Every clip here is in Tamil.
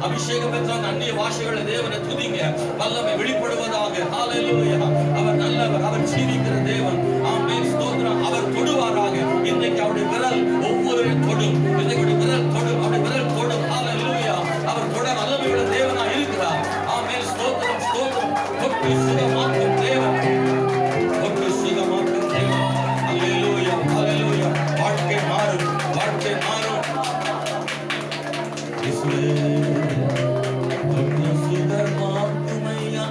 அபிஷேகம் பெற்றாங்க. அந்நிய பாஷைகளை தேவனை துதிங்க, வல்லமை வெளிப்படுவதாக. ஹல்லேலூயா. அவர் நல்லவர், அவர் ஜீவிக்கிற தேவன். ஆமென், ஸ்தோத்திரம். அவர் தொடுவாராக. இன்னைக்கு அவருடைய விரல் ஒவ்வொருவரையும் தொடும். இன்னைக்கு விரல் தொடும், அவருடைய விரல் தொடும். ஹல்லேலூயா. அவர் தொட வல்லமையுள்ள தேவனா இருக்கிறார். ஆமென், ஸ்தோத்திரம், ஸ்தோத்திரம். தொட்டு சுகமாக்கும் தேவன், தொட்டு சுகமாக்கும் தேவன். ஹல்லேலூயா, ஹல்லேலூயா. வாழ்க்கை மாறும், வாழ்க்கை மாறும். இயேசுவே தொட்டு சுகமாக்கும் ஐயா,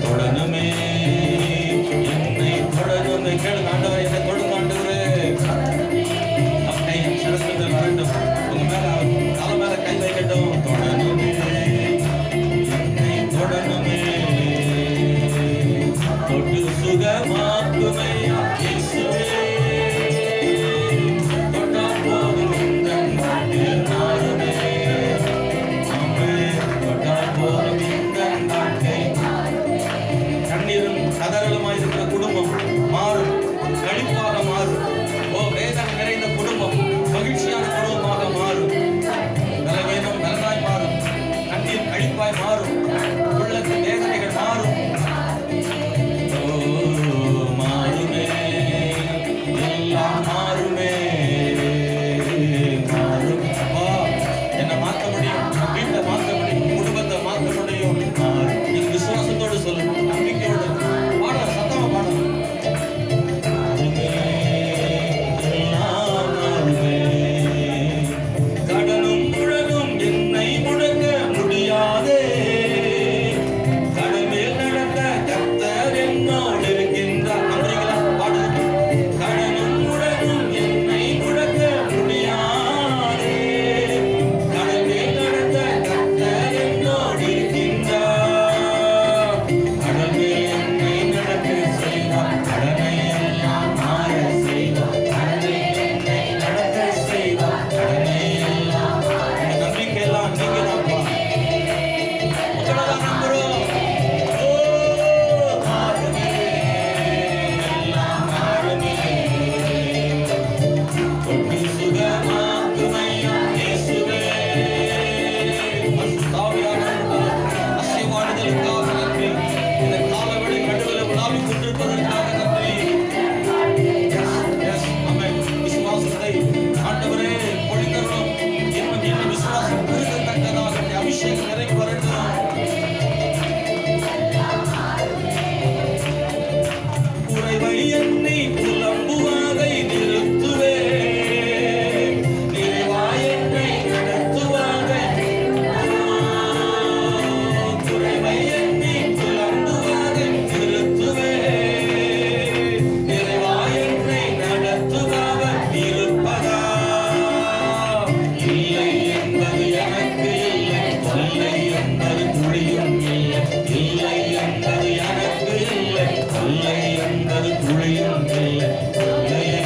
தொடனுமே என்னை தொடனுமே. கேளுங்க, ஆண்டவரே என்னை தொடும் ஆண்டவரே. அப்படி சிறந்தது வரட்டும், உங்க மேல தலை மேல கை வைக்கட்டும். தொடனுமே என்னை தொடனுமே, தொட்டு சுகமாக்குமே இயேசுவே. தொட்டா போதும் உந்தன் வாழ்வில் மாறுமே. ஆமென். தொட்டா போதும் உந்தன் வாழ்க்கை. கண்ணீரும் கதறலுமாய் இருக்கிற குடும்பம் மாறும், களிப்பாக மாறும். ஓ, வேதனை நிறைந்த குடும்பம் மகிழ்ச்சியான குடும்பமாக மாறும். பலவீனம் பலனாய் மாறும், கண்ணீர் கழிப்பாய் மாறும், உள்ளத்து வேதனைகள் மாறும். மாறுமே, எல்லாம் மாறுமே, மாறும். அப்பா, என்னை மாற்ற முடியும், வீட்டை மாற்ற முடியும், குடும்பத்தை மாற்ற முடியும். மாறும். நீங்க விசுவாசத்தோடு சொல்லணும், நம்பிக்கையோடு பாடலாம், சத்தமா பாடலாம். மாறுமே, எல்லாம் மாறுமே. கடலும் முழலும் என்னை முடக்க முடியாதே. கடலில் நடந்த கர்த்தர் என்னோடு இருக்கின்றார். நம்புறீங்களா? பாடுங்க. கடலும் முழலும் என்னை முடக்க முடியாதே. கடலில் நடந்த கர்த்தர் என்னோடு இருக்கின்றார். கடலில் என்னை நடக்க செய்வார், கடனை எல்லாம் மாற செய்வார். கடலில் என்னை நடக்க செய்வார், கடனை எல்லாம் மாற. இந்த நம்பிக்கை எல்லாம் நீங்க தான்ப்பா. உங்களதான் நம்புறோம். ஓ, மாறுமே, எல்லாம் மாறுமே. தொட்டு சுகமாக்குமையா இயேசுவே. பரிசுத்தாவியானவருடைய ஆசீர்வாதங்களுக்காக நன்றி. இந்த காலவெளி நடுவில் உலாவிக் கொண்டிருப்பதற்காக நன்றி. Yes, ஆமென். விசுவாசத்தை ஆண்டவரே பொழிந்தருளும். இன்னும் இன்னும் விசுவாசம் பெருகத்தக்கதாக இந்த அபிஷேகம் நிறைவு வரட்டும். குறைவை எண்ணி புலம்புவதை நிறுத்துவே. நிறைவாய் என்னை நடத்துவதை. குறைவை எண்ணி புலம்புவதை நிறுத்துவே. நிறைவாய் என்னை நடத்துபவர் இருப்பதா? இல்லை என்பது எனக்கு இல்லை, தொல்லை என்பது துளியும் இல்லை. இல்லை என்பது எனக்கு இல்லை, தொல்லை என்பது துளியும் இல்லை. இல்லையே,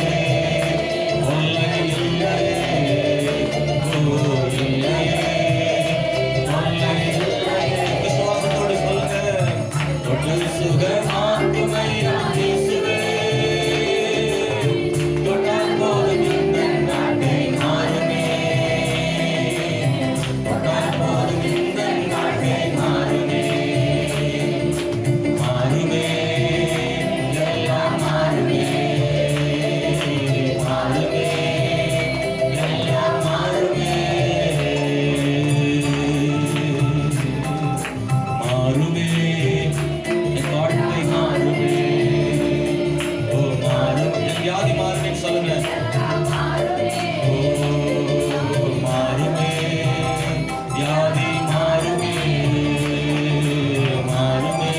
தொல்லை இல்லையே, ஓ இல்லையே, தொல்லை இல்லையே. விசுவாசத்தோடு சொல்லுங்க. தொட்டு சுகமாக்குமையா இயேசுவே. தொட்டால் போதும் இந்த நாட்டை மாறுமே. தொட்டால் போதும் இந்த நாட்டை மாறுமே. மாறுமே, எல்லாம் மாறுமே. மாறுமே, எல்லாம் மாறுமே. மாறுமே, என் வாழ்க்கை மாறுமே. ஓ, மாறும். என் வியாதி மாறுமேன்னு சொல்லுங்க. ஓ, மாறுமே, வியாதி மாறுமே. மாறுமே,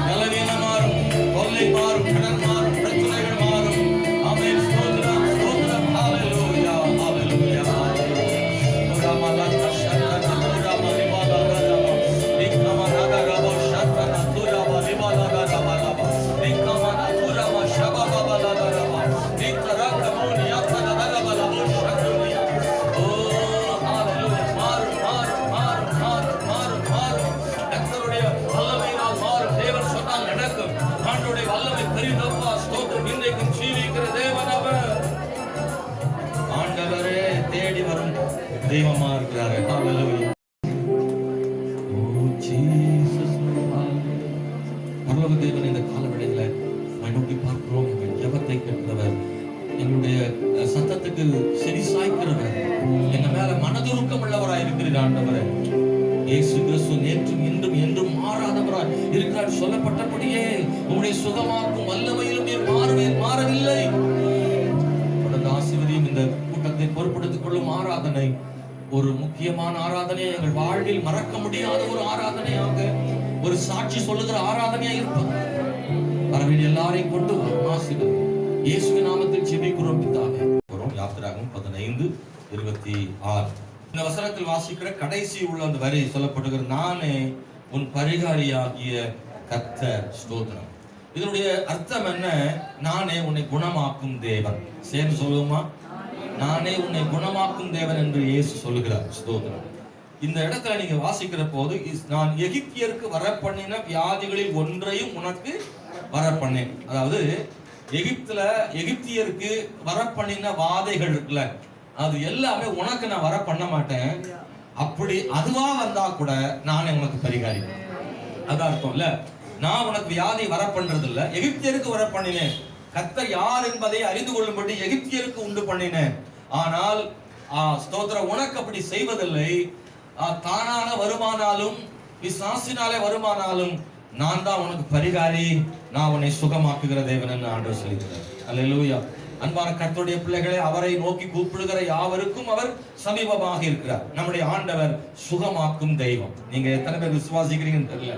பலவீனம் மாறும், தொல்லை மாறும், கடன் மாறும், பிரச்சனைகள் மாறும். ஆமென். ஸ்தோத்திரம், ஸ்தோத்திரம். ஹalleluya, ஹalleluya, ஹalleluya. ராமலா ஷட்டன துராம ரிபாலா ராமா. நிக்கம நகரபோ ஷட்டன துராம ரிபாலா ராமா ராமா. நிக்கம துராம ஷபபபா ராமா. நிக்கரகமோனி யாத்தன நகரபலா ஷட்டனியா. ஓ, ஹalleluya. மாறும், மாறும், மாறும், மாறும், மாறும், மாறும். கர்த்தருடைய வல்லமையினால் மாறும். தேவன் சொன்னால் நடக்கும். ஆண்டவருடைய வல்லமை பெரிதப்பா. ஸ்தோத்திரம். இன்றைக்கும் ஜீவிக்கிற தேவன் அவர். ஆண்டவரே தேடி வரும் தெய்வமா இருக்கிறாரு. ஹalleluya. ஓ ஜீசஸ். பரலோக தேவன் இந்த காலவெளியில நோக்கி பார்க்கிறோம். எங்கள் ஜெபத்தை கேட்கிறவர், எங்களுடைய சத்தத்துக்கு செவி சாய்க்கிறவர், எங்க மேல மனதுருக்கம் உள்ளவராய் இருக்கிறார். ஆண்டவரே இயேசு கிறிஸ்து நேற்றும் இன்றும் என்றும் மாறாதவராய் இருக்கிறார். சொல்லப்பட்டபடியே உங்களுடைய சுகமாக்கும் வல்லமையிலும் நீர் மாறவில்லை. தொடர்ந்து ஆசீர்வதியும். இந்த கூட்டத்தை பொறுப்படுத்திக் கொள்ளும் ஆராதனை ஒரு முக்கியமான ஆராதனையை எங்கள் வாழ்வில் மறக்க முடியாத ஒரு ஆராதனையாக, ஒரு சாட்சி சொல்லுகிற ஆராதனையா இருப்பது. வரவேண்டிய எல்லாரையும் கொண்டு ஆசீர்வதி இயேசுவின் நாமத்தில் ஜெபிக்கிறோம் பிதாவே. யாத்திராகமம் 15:26 இந்த வசனத்தில் வாசிக்கிற கடைசி உள்ள அந்த வரி சொல்லப்படுகிற, நானே உன் பரிகாரியாகிய கர்த்தர். ஸ்தோத்திரம். இதனுடைய அர்த்தம் என்ன? நானே உன்னை குணமாக்கும் தேவன். சேர்ந்து சொல்லுமா? நானே உன்னை குணமாக்கும் தேவன் என்று இயேசு சொல்லுகிறார். ஸ்தோத்திரம். இந்த இடத்துல நீங்க வாசிக்கிற போது, நான் எகிப்தியருக்கு வரப்பண்ணின வியாதிகளில் ஒன்றையும் உனக்கு வரப்பண்ணேன். அதாவது எகிப்தியருக்கு வரப்பண்ணின வாதைகள் இருக்குல்ல, அது எல்லாமே உனக்கு நான் வர பண்ண மாட்டேன். அப்படி அதுவா வந்தா கூட நானே உனக்கு பரிகாரி. அதான் அர்த்தம் இல்ல. நான் உனக்கு வியாதி வர பண்றது இல்ல, எகிப்தியருக்கு வர பண்ணினேன். கர்த்தர் யார் என்பதை அறிந்து கொள்ளும்படி எகிப்தியருக்கு உண்டு பண்ணினேன். ஆனால் ஸ்தோத்திரம், உனக்கு அப்படி செய்வதில்லை. தானாக வருமானாலும் பிசாசினாலே வருமானாலும் நான் தான் உனக்கு பரிகாரி, நான் உன்னை சுகமாக்குகிற தேவன் என்று ஆண்டவர் சொல்கிறார். அல்லேலூயா. அன்பான கர்த்தருடைய பிள்ளைகளை, அவரை நோக்கி கூப்பிடுகிற யாவருக்கும் அவர் சமீபமாக இருக்கிறார். நம்முடைய ஆண்டவர் சுகமாக்கும் தெய்வம். நீங்க எத்தனை பேர் விசுவாசிக்கிறீங்கன்னு தெரியல.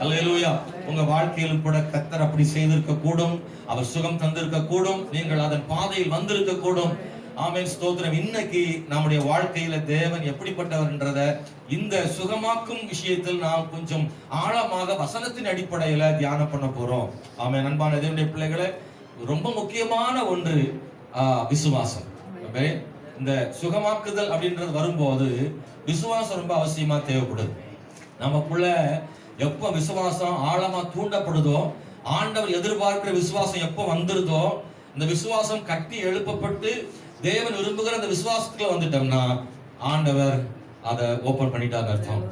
அல்லேலூயா. உங்க வாழ்க்கையிலும் கூட கர்த்தர் அப்படி செய்திருக்க கூடும், அவர் சுகம் தந்திருக்க கூடும், நீங்கள் அதன் பாதையில் வந்திருக்க கூடும். ஆமென், ஸ்தோத்திரம். இன்னைக்கு நம்முடைய வாழ்க்கையில தேவன் எப்படிப்பட்டவர் என்றத இந்த சுகமாக்கும் விஷயத்தில் நாம் கொஞ்சம் ஆழமாக வசனத்தின் அடிப்படையில தியானம் பண்ண போறோம். ஆமென். அன்பான தேவனுடைய பிள்ளைகளை, ரொம்ப முக்கியமான ஒன்று விசுவாசம். இந்த சுகமாக்குதல் அப்படின்றது வரும்போது விசுவாசம் ரொம்ப அவசியமா தேவைப்படுது. நமக்குள்ள எப்ப விசுவாசம் ஆழமா தூண்டப்படுதோ, ஆண்டவர் எதிர்பார்க்கிற விசுவாசம் எப்ப வந்துருதோ, இந்த விசுவாசம் கட்டி எழுப்பப்பட்டு தேவன் விரும்புகிற அந்த விசுவாசத்துக்குள்ள வந்துட்டோம்னா ஆண்டவர் அதை ஓபன் பண்ணிட்டான்னு அர்த்தம்.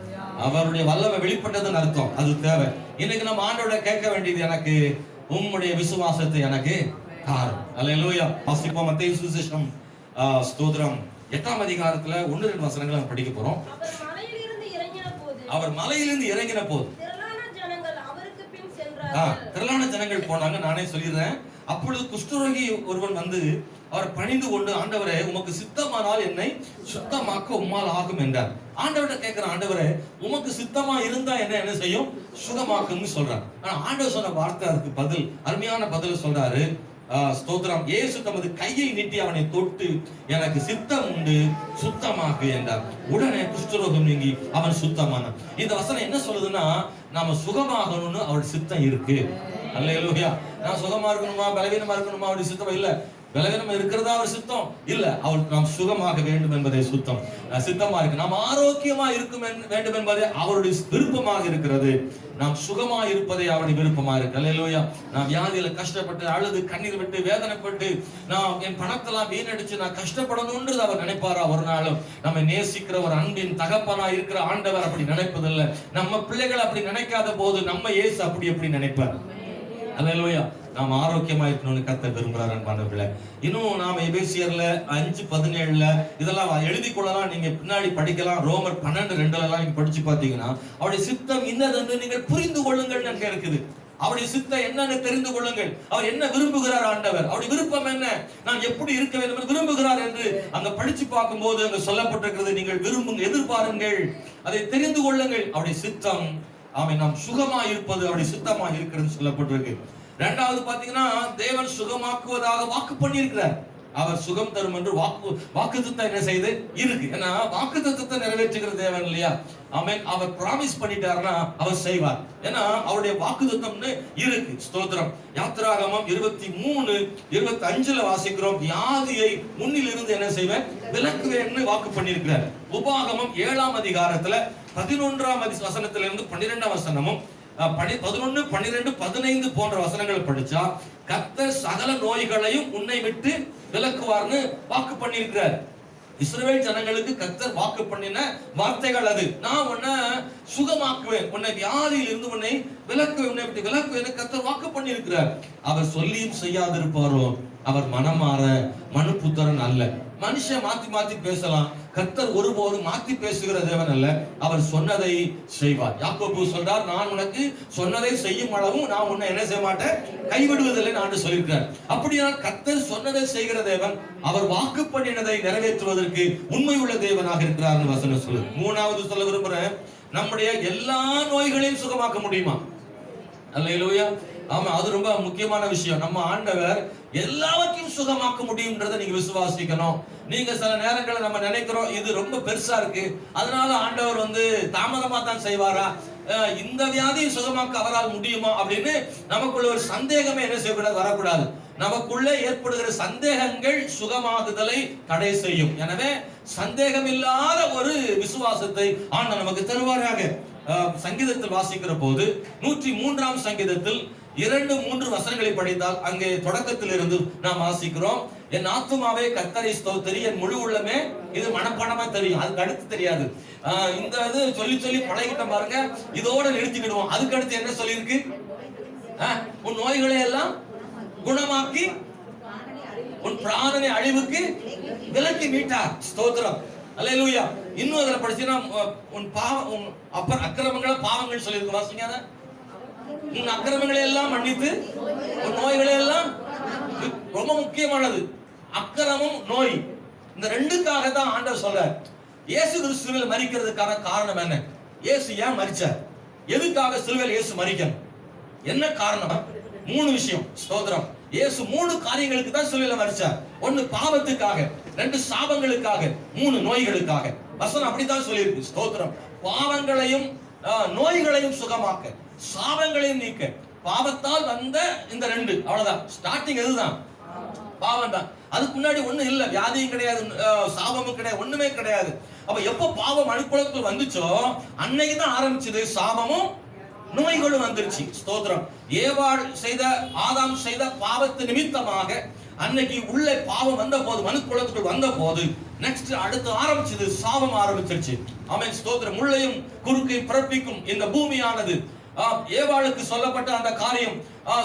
அவருடைய வல்லமை வெளிப்பட்டதுன்னு அர்த்தம். அது தேவை. இன்னைக்கு நம்ம ஆண்டவரை கேட்க வேண்டியது, எனக்கு உம்முடைய விசுவாசத்தை எனக்கு தாரும். அல்லேலூயா. வாசிப்போம். மத்தேயு சுவிசேஷம் ஸ்தோத்திரம் 8ஆம் அதிகாரத்துல 1-2 வசனங்களை நம்ம படிக்க போறோம். அவர் மலையிலிருந்து இறங்கின போது திரளான ஜனங்கள் போனாங்க. நானே சொல்லிடுறேன். அப்பொழுது குஷ்டரோகி ஒருவன் வந்து அவர் பணிந்து கொண்டு, ஆண்டவரே உமக்கு சித்தமானால் என்னை சுத்தமாக்க உம்மால் ஆகும் என்றார். ஆண்டவர்கிட்ட கேட்கிற, ஆண்டவரே உமக்கு சித்தமா இருந்தா என்ன செய்யும்? சுகமாக்கும்னு சொல்றார். ஆனா ஆண்டவர் சொன்ன வார்த்தை அதுக்கு பதில், அருமையான பதில் சொல்றாரு. ஸ்தோத்திரம். இயேசு தமது கையை நீட்டி அவனை தொட்டு, எனக்கு சித்தம் உண்டு, சுத்தமாக்கு என்றார். உடனே குஷ்டரோகம் நீங்கி அவன் சுத்தமானான். இந்த வசனம் என்ன சொல்லுதுன்னா, நாம சுகமாகணும்னு அவருடைய சித்தம் இருக்கு. அல்லேலூயா. நான் சுகமா இருக்கணுமா பலவீனமா இருக்கணுமா அவருடைய சித்தம் இல்ல. பலவீனம் இருக்கிறதா அவர் சித்தம் இல்ல. அவருக்கு நாம் சுகமாக வேண்டும் என்பதே சித்தமா இருக்கு. நாம் ஆரோக்கியமா இருக்க வேண்டும் என்பதே அவருடைய விருப்பமாக இருக்கிறது. நாம் சுகமா இருப்பதே அவருடைய விருப்பமா இருக்கு. அல்லேலூயா. நான் வியாதியில கஷ்டப்பட்டு அழுது கண்ணீர் விட்டு வேதனைப்பட்டு நான் என் பணத்தெல்லாம் வீணடிச்சு நான் கஷ்டப்படணும்ன்றது அவர் நினைப்பாரா? ஒரு நாளும். நம்ம நேசிக்கிற ஒரு அன்பின் தகப்பனா இருக்கிற ஆண்டவர் அப்படி நினைப்பதில்லை. நம்ம பிள்ளைகள் அப்படி நினைக்காத போது நம்ம இயேசு அப்படி எப்படி நினைப்பார்? அல்லேலூயா. நாம் ஆரோக்கியமா இருக்கணும்னு கர்த்தர் விரும்புறார். அன்பான பிள்ளை, இன்னும் நாம எபேசியர்ல 5:17 இதெல்லாம் எழுதி கொள்ளலாம். நீங்க பின்னாடி படிக்கலாம். ரோமர் 12:2 நீங்க படிச்சு பாத்தீங்கன்னா, அவருடைய சித்தம் இன்னதென்று நீங்கள் புரிந்து கொள்ளுங்கள் அங்க இருக்குது. அவருடைய சித்தம் என்னன்னு தெரிந்து கொள்ளுங்கள். அவர் என்ன விரும்புகிறார் ஆண்டவர், அவருடைய விருப்பம் என்ன, நான் எப்படி இருக்க வேண்டும் என்று விரும்புகிறார் என்று அங்க படிச்சு பார்க்கும்போது அங்க சொல்லப்பட்டிருக்கிறது. நீங்கள் விரும்புங்க, எதிர்பாருங்கள், அதை தெரிந்து கொள்ளுங்கள். அவருடைய சித்தம், ஆமென், நாம் சுகமா இருப்பது அவருடைய சித்தமா இருக்கிறது சொல்லப்பட்டிருக்கு. இரண்டாவது பாத்தீங்கன்னா, தேவன் சுகமாக்குவதாக வாக்கு பண்ணியிருக்கிறார். அவர் சுகம் தரும் என்று வாக்குத்தத்தம் என்ன செய்து இருக்கு. ஏன்னா வாக்குத்தத்தத்தை நிறைவேற்றுகிற தேவன் இல்லையா? ஆமென். அவர் பிராமிஸ் பண்ணிட்டாருன்னா அவர் செய்வார். ஏன்னா அவருடைய வாக்குத்தத்தம்னு இருக்கு. ஸ்தோத்திரம். யாத்திராகமம் 23:25 வாசிக்கிறோம், வியாதியை முன்னில் இருந்து என்ன செய்வேன், விலக்குவேன்னு வாக்கு பண்ணியிருக்கிறார். உபாகமம் 7ஆம் அதிகாரத்துல 11ஆம் வசனத்திலிருந்து 12ஆம் வசனமும் 11, 12, 15 போன்ற வசனங்கள் படிச்சா கர்த்தர் சகல நோய்களையும் உன்னை விட்டு விலக்குவார்னு வாக்கு பண்ணியிருக்கிறார். இஸ்ரவேல் ஜனங்களுக்கு கர்த்தர் வாக்கு பண்ணின வார்த்தைகள் அது. நான் உன்னை சுகமாக்குவேன், உன்னை வியாதியில் இருந்து உன்னை விலக்குவேன், உன்னை விட்டு விலக்குவேன் கர்த்தர் வாக்கு பண்ணி இருக்கிறார். அவர் சொல்லியும் செய்யாதிருப்பாரோ? அவர் மனமாற மனுபுத்திரன் அல்ல. மனுஷன் மாத்தி மாத்தி பேசலாம், கர்த்தர் ஒருபோதும் மாத்தி பேசுகிற தேவன் அல்ல. அவர் சொன்னதை செய்வார். யாக்கோபு சொல்றார், நான் உனக்கு சொன்னதை செய்யும் அளவும் நான் உன்னை என்ன செய்ய மாட்டேன், கைவிடுவதில்லை நான் சொல்லியிருக்கிறார். அப்படியால் கர்த்தர் சொன்னதை செய்கிற தேவன், அவர் வாக்கு பண்ணினதை நிறைவேற்றுவதற்கு உண்மை உள்ள தேவனாக இருக்கிறார் வசனம் சொல்லு. மூணாவது சொல்ல விரும்புறேன், நம்முடைய எல்லா நோய்களையும் சுகமாக்க முடியுமா? அல்லேலூயா. ஆமா, அது ரொம்ப முக்கியமான விஷயம். நம்ம ஆண்டவர் எல்லாவற்றையும் சுகமாக்க முடியும்ன்றதை நீங்க விசுவாசிக்கணும். நீங்க சில நேரங்களில் நம்ம நினைக்கிறோம் இது ரொம்ப பெருசா இருக்கு, அதனால ஆண்டவர் தாமதமா தான் செய்வாரா, இந்த வியாதியை சுகமாக்க அவரால் முடியுமா அப்படின்னு நமக்குள்ள ஒரு சந்தேகமே என்ன செய்யக்கூடாது, வரக்கூடாது. நமக்குள்ள ஏற்படுகிற சந்தேகங்கள் சுகமாகுதலை தடை செய்யும். எனவே சந்தேகம் இல்லாத ஒரு விசுவாசத்தை ஆண்டவர் நமக்கு தருவாராக. சங்கீதத்தில் வாசிக்கிற போது 103ஆம் சங்கீதத்தில் 2-3 வசனங்களை படித்தால் அங்கே தொடக்கத்தில் இருந்து நாம் வாசிக்கிறோம், என் ஆத்துமாவே கர்த்தரை ஸ்தோத்திரி, என் முழு உள்ளமே. இது மனப்பாடமா தெரியும், அதுக்கு அடுத்து தெரியாது. இந்த இது சொல்லி சொல்லி பழகிட்ட பாருங்க, இதோட நிறுத்திக்கிடுவோம். அதுக்கு அடுத்து என்ன சொல்லியிருக்கு, உன் நோய்களை எல்லாம் குணமாக்கி உன் பிராணனை அழிவுக்கு விலக்கி மீட்டார். ஸ்தோத்திரம், அல்லேலூயா. இன்னும் அதில் படிச்சீங்கன்னா உன் அக்கிரமங்களை பாவங்கள் சொல்லியிருக்கு, வாசிங்க. உன் அக்கிரமங்களை எல்லாம் மன்னித்து உன் நோய்களை எல்லாம். ரொம்ப முக்கியமானது அக்கிரமம் நோய், இந்த ரெண்டுக்காக தான் ஆண்டவர் சொல்றார். இயேசு கிறிஸ்துவில் மரிக்கிறதுக்கான காரணம் என்ன? இயேசு ஏன் மரிச்சார்? எதுக்காக சிலுவையில் இயேசு மரிக்கணும்? என்ன காரணம்? 3 விஷயம். ஸ்தோத்திரம். இயேசு 3 காரியங்களுக்கு தான் சிலுவையில் மரிச்சார். 1 பாவத்துக்காக, 2 சாபங்களுக்காக, 3 நோய்களுக்காக. வசனம் அப்படித்தான் சொல்லியிருக்கு. ஸ்தோத்திரம். பாவங்களையும் நோய்களையும் சுகமாக்க, சாபங்களையும் நீக்க. பாவத்தால் வந்த இந்த 2, அவ்வளவுதான். ஸ்டார்டிங் எதுதான்? பாவம் தான். அதுக்கு முன்னாடி ஒண்ணும் இல்ல, வியாதியும் கிடையாது, சாபமும் கிடையாது, ஒண்ணுமே கிடையாது. அப்ப எப்ப பாவம் அனுப்புறதுக்கு வந்துச்சோ அன்னைக்கு தான் ஆரம்பிச்சது சாபமும் நோய்களும் வந்துருச்சு. ஸ்தோத்திரம். ஏவாள் செய்த, ஆதாம் செய்த பாவத்து நிமித்தமாக அன்னைக்கு உள்ளே பாவம் வந்த போது, மனுக்குலத்துக்குள் வந்த போது நெக்ஸ்ட் அடுத்து ஆரம்பிச்சது சாபம் ஆரம்பிச்சிருச்சு. ஆமென். ஸ்தோத்திரம். முள்ளையும் குறுக்கையும் பிறப்பிக்கும் இந்த பூமியானது ஏவாளுக்கு சொல்லப்பட்ட அந்த காரியம்,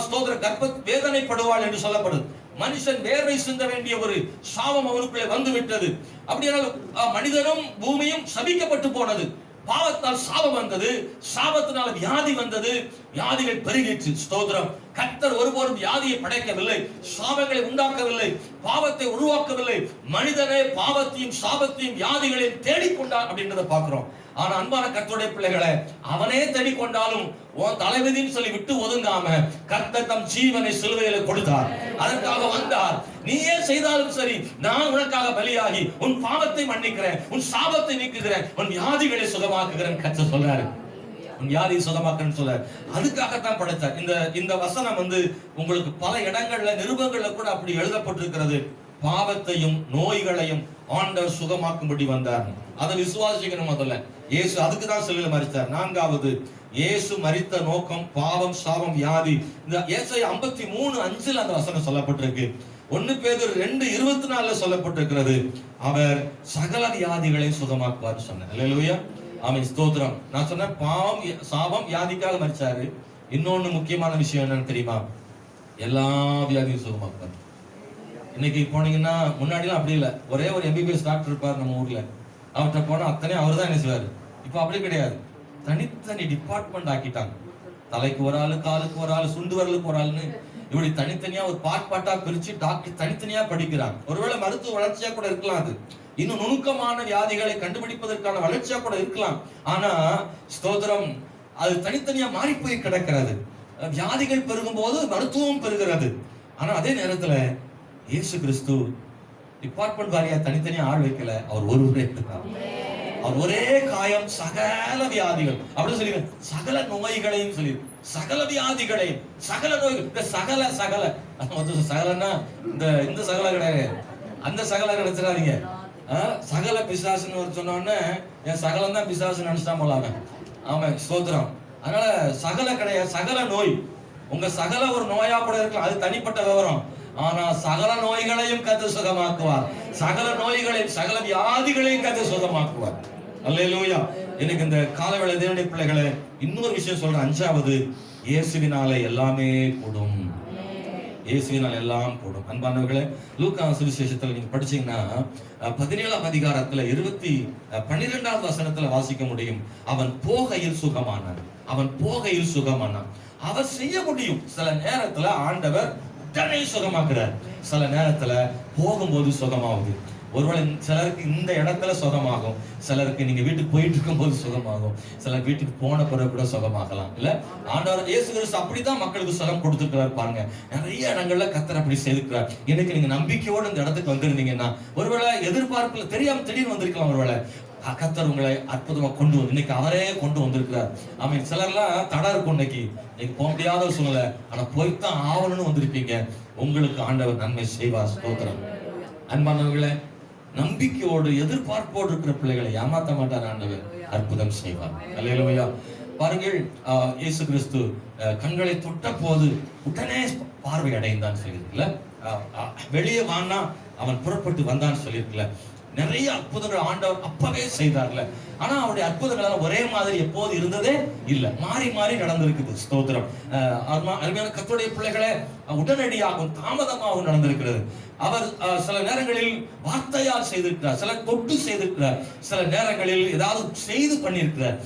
ஸ்தோத்திர, கர்ப்ப வேதனைப்படுவாள் என்று சொல்லப்படுது. மனுஷன் வேர்வை சிந்த வேண்டிய ஒரு சாபம் அவனுக்குள்ளே வந்து விட்டது. அப்படியானால் மனிதனும் பூமியும் சபிக்கப்பட்டு போனது. பாவத்தால் சாபம் வந்தது, சாபத்தினால வியாதி வந்தது, வியாதிகள் பெருகிற்று. ஸ்தோத்திரம். கர்த்தர் ஒருபோதும் வியாதியை படைக்கவில்லை, சாபங்களை உண்டாக்கவில்லை, பாவத்தை உருவாக்கவில்லை. மனிதனே பாவத்தையும் சாபத்தையும் வியாதிகளையும் தேடிக்கொண்டார் அப்படின்றத பார்க்கிறோம். ஆனா அன்பான கர்த்தருடைய பிள்ளைகளை, அவனே தேடிக்கொண்டாலும் உன் தலைவிதின்னு சொல்லி விட்டு ஒதுங்காம கர்த்தர் தம் ஜீவனை சிலுவையில கொடுத்தார். அதற்காக வந்தார். நீயே செய்தாலும் சரி, நான் உனக்காக பலியாகி உன் பாவத்தை மன்னிக்கிறேன், உன் சாபத்தை நீக்குகிறேன், உன் வியாதிகளை சுகமாக்குகிறேன் கர்த்தர் சொல்றாரு. உன் வியாதியை சுகமாக்குன்னு சொல்றாரு. அதுக்காகத்தான் படைத்தார். இந்த வசனம் உங்களுக்கு பல இடங்கள்ல, நிருபங்கள்ல கூட அப்படி எழுதப்பட்டிருக்கிறது. பாவத்தையும் நோய்களையும் ஆண்டவர் சுகமாக்கும்படி வந்தார். அதை விசுவாசிக்கணும். முதல்ல இயேசு அதுக்கு தான் சிலுவையில் மரித்தார். 4வது, இயேசு மரித்த நோக்கம் பாவம், சாபம், வியாதி. இந்த ஏசாயா 53:5 அந்த வசனம் சொல்லப்பட்டிருக்கு. 1 பேதுரு 2:24 சொல்லப்பட்டிருக்கிறது, அவர் சகல வியாதிகளை சுகமாக்குவார் சொன்னார். அல்லேலூயா. ஆமென். ஸ்தோத்திரம். நான் சொன்னேன், பாவம், சாபம், வியாதிக்காக மரிச்சாரு. இன்னொன்னு முக்கியமான விஷயம் என்னன்னு தெரியுமா? எல்லா வியாதியும் சுகமாக்குவார். இன்னைக்கு போனீங்கன்னா, முன்னாடிலாம் அப்படி இல்லை. ஒரே ஒரு MBBS டாக்டர் இருப்பார் நம்ம ஊர்ல, அவர்கிட்ட போனா அத்தனை அவர் தான் என்ன செய்வாரு. இப்ப அப்படி கிடையாது, தனித்தனி டிபார்ட்மெண்ட் ஆக்கிட்டாங்க. தலைக்கு ஒரு ஆளு, காலுக்கு ஒரு ஆளு, சுண்டு வரலுக்கு ஒரு ஆளுன்னு இப்படி தனித்தனியா ஒரு பாட்டா பிரிச்சு டாக்டர் தனித்தனியா படிக்கிறாங்க. ஒருவேளை மருத்துவ வளர்ச்சியா கூட இருக்கலாம், அது இன்னும் நுணுக்கமான வியாதிகளை கண்டுபிடிப்பதற்கான வளர்ச்சியா கூட இருக்கலாம். ஆனா ஸ்தோத்திரம், அது தனித்தனியா மாறி போய் கிடக்கிறது. வியாதிகள் பெருகும் போது மருத்துவம் பெறுகிறது. ஆனா அதே நேரத்துல இயேசு கிறிஸ்து டிபார்ட்மெண்ட் வாரியா தனித்தனியா ஆள் வைக்கல, அவர் ஒருவரே இருக்கார். அவர் ஒரே காயம் சகல வியாதிகள் அப்படின்னு சொல்லி, சகல நோய்களையும் சொல்லி, சகல வியாதிகளையும், சகல நோய்கள், சகல சகல சகலன்னா இந்த சகல கிடையாது, அந்த சகல கிடைச்சிடாதீங்க. சகல பிசாசுன்னு சொன்னோடனே என் சகலம் தான் பிசாசு நினைச்சிட்டா போலாங்க. ஆமா, ஸ்தோத்திரம். அதனால சகல கிடையாது, சகல நோய். உங்க சகல ஒரு நோயா கூட இருக்கலாம், அது தனிப்பட்ட விவரம். ஆனா சகல நோய்களையும் கர்த்தர் சுகமாக்குவார். சகல நோய்களையும், சகல வியாதிகளையும் கர்த்தர் சுகமாக்குவார். அல்லேலூயா. எனக்கு இந்த காலவேளை தேவனுடைய பிள்ளைகளை இன்னொரு விஷயம் சொல்றேன். அஞ்சாவது, இயேசுவினாலே எல்லாமே கூடும். இயேசுவினால் எல்லாம் கூடும். அன்பானவர்களே, லூக்கா சுவிசேஷத்துல நீங்க படிச்சீங்கன்னா 17ஆம் அதிகாரத்துல 12வது வசனத்துல வாசிக்க முடியும். அவன் போகையில் சுகமானான். அவன் போகையில் சுகமானான். அவர் செய்ய முடியும். சில நேரத்துல ஆண்டவர் உடனே சுகமாக்குறார், சில நேரத்துல போகும்போது சுகமாகுது. ஒருவேளை சிலருக்கு இந்த இடத்துல சுகமாகும், சிலருக்கு நீங்க வீட்டுக்கு போயிட்டு இருக்கும் போது சுகமாகும், சிலர் வீட்டுக்கு போன பிறகு கூட சுகமாகலாம். இல்ல, ஆண்டவர் இயேசு கிறிஸ்து அப்படிதான் மக்களுக்கு சுகம் கொடுத்துருக்கிறார். பாருங்க, நிறைய இடங்கள்ல கர்த்தர் அப்படி செய்திருக்கிறார். எனக்கு நீங்க நம்பிக்கையோடு இந்த இடத்துக்கு வந்திருந்தீங்கன்னா, ஒருவேளை எதிர்பார்ப்புல தெரியாம திடீர்னு வந்திருக்கலாம். ஒருவேளை கர்த்தர் உங்களை அற்புதமா கொண்டு வந்து இன்னைக்கு அவரே கொண்டு வந்திருக்கிறார். ஆமீன். சிலர்லாம் தடை இருக்கும், இன்னைக்கு போக முடியாத ஒரு சூழ்நிலை, ஆனா போய்தான் ஆவணும்னு வந்திருப்பீங்க. உங்களுக்கு ஆண்டவர் நன்மை செய்வார். ஸ்தோத்திரம். அன்பானவர்களே, நம்பிக்கையோடு எதிர்பார்ப்போடு இருக்கிற பிள்ளைகளை ஏமாத்த மாட்டார் ஆண்டவர், அற்புதம் செய்வார். அல்லேலூயா. பாருங்கள், இயேசு கிறிஸ்து கண்களை தொட்ட போது உடனே பார்வை அடைந்தான் சொல்லியிருக்குல்ல. வெளியே வானா அவன் புறப்பட்டு வந்தான்னு சொல்லியிருக்குல்ல. நிறைய அற்புதங்கள் ஆண்டவர் அப்பவே செய்தார்ல. ஆனா அவருடைய அற்புதங்கள் ஒரே மாதிரி எப்போது இருந்ததே இல்ல, மாறி மாறி நடந்திருக்குது. ஸ்தோத்திரம். அருமையான கர்த்தருடைய பிள்ளைகளே, உடனடியாகவும் தாமதமாகவும் நடந்திருக்கிறது. அவர் சில நேரங்களில் வார்த்தையால் செய்திருக்கிறார், சில தொட்டு செய்திருக்கிறார், சில நேரங்களில் ஏதாவது செய்து பண்ணியிருக்கிறார்.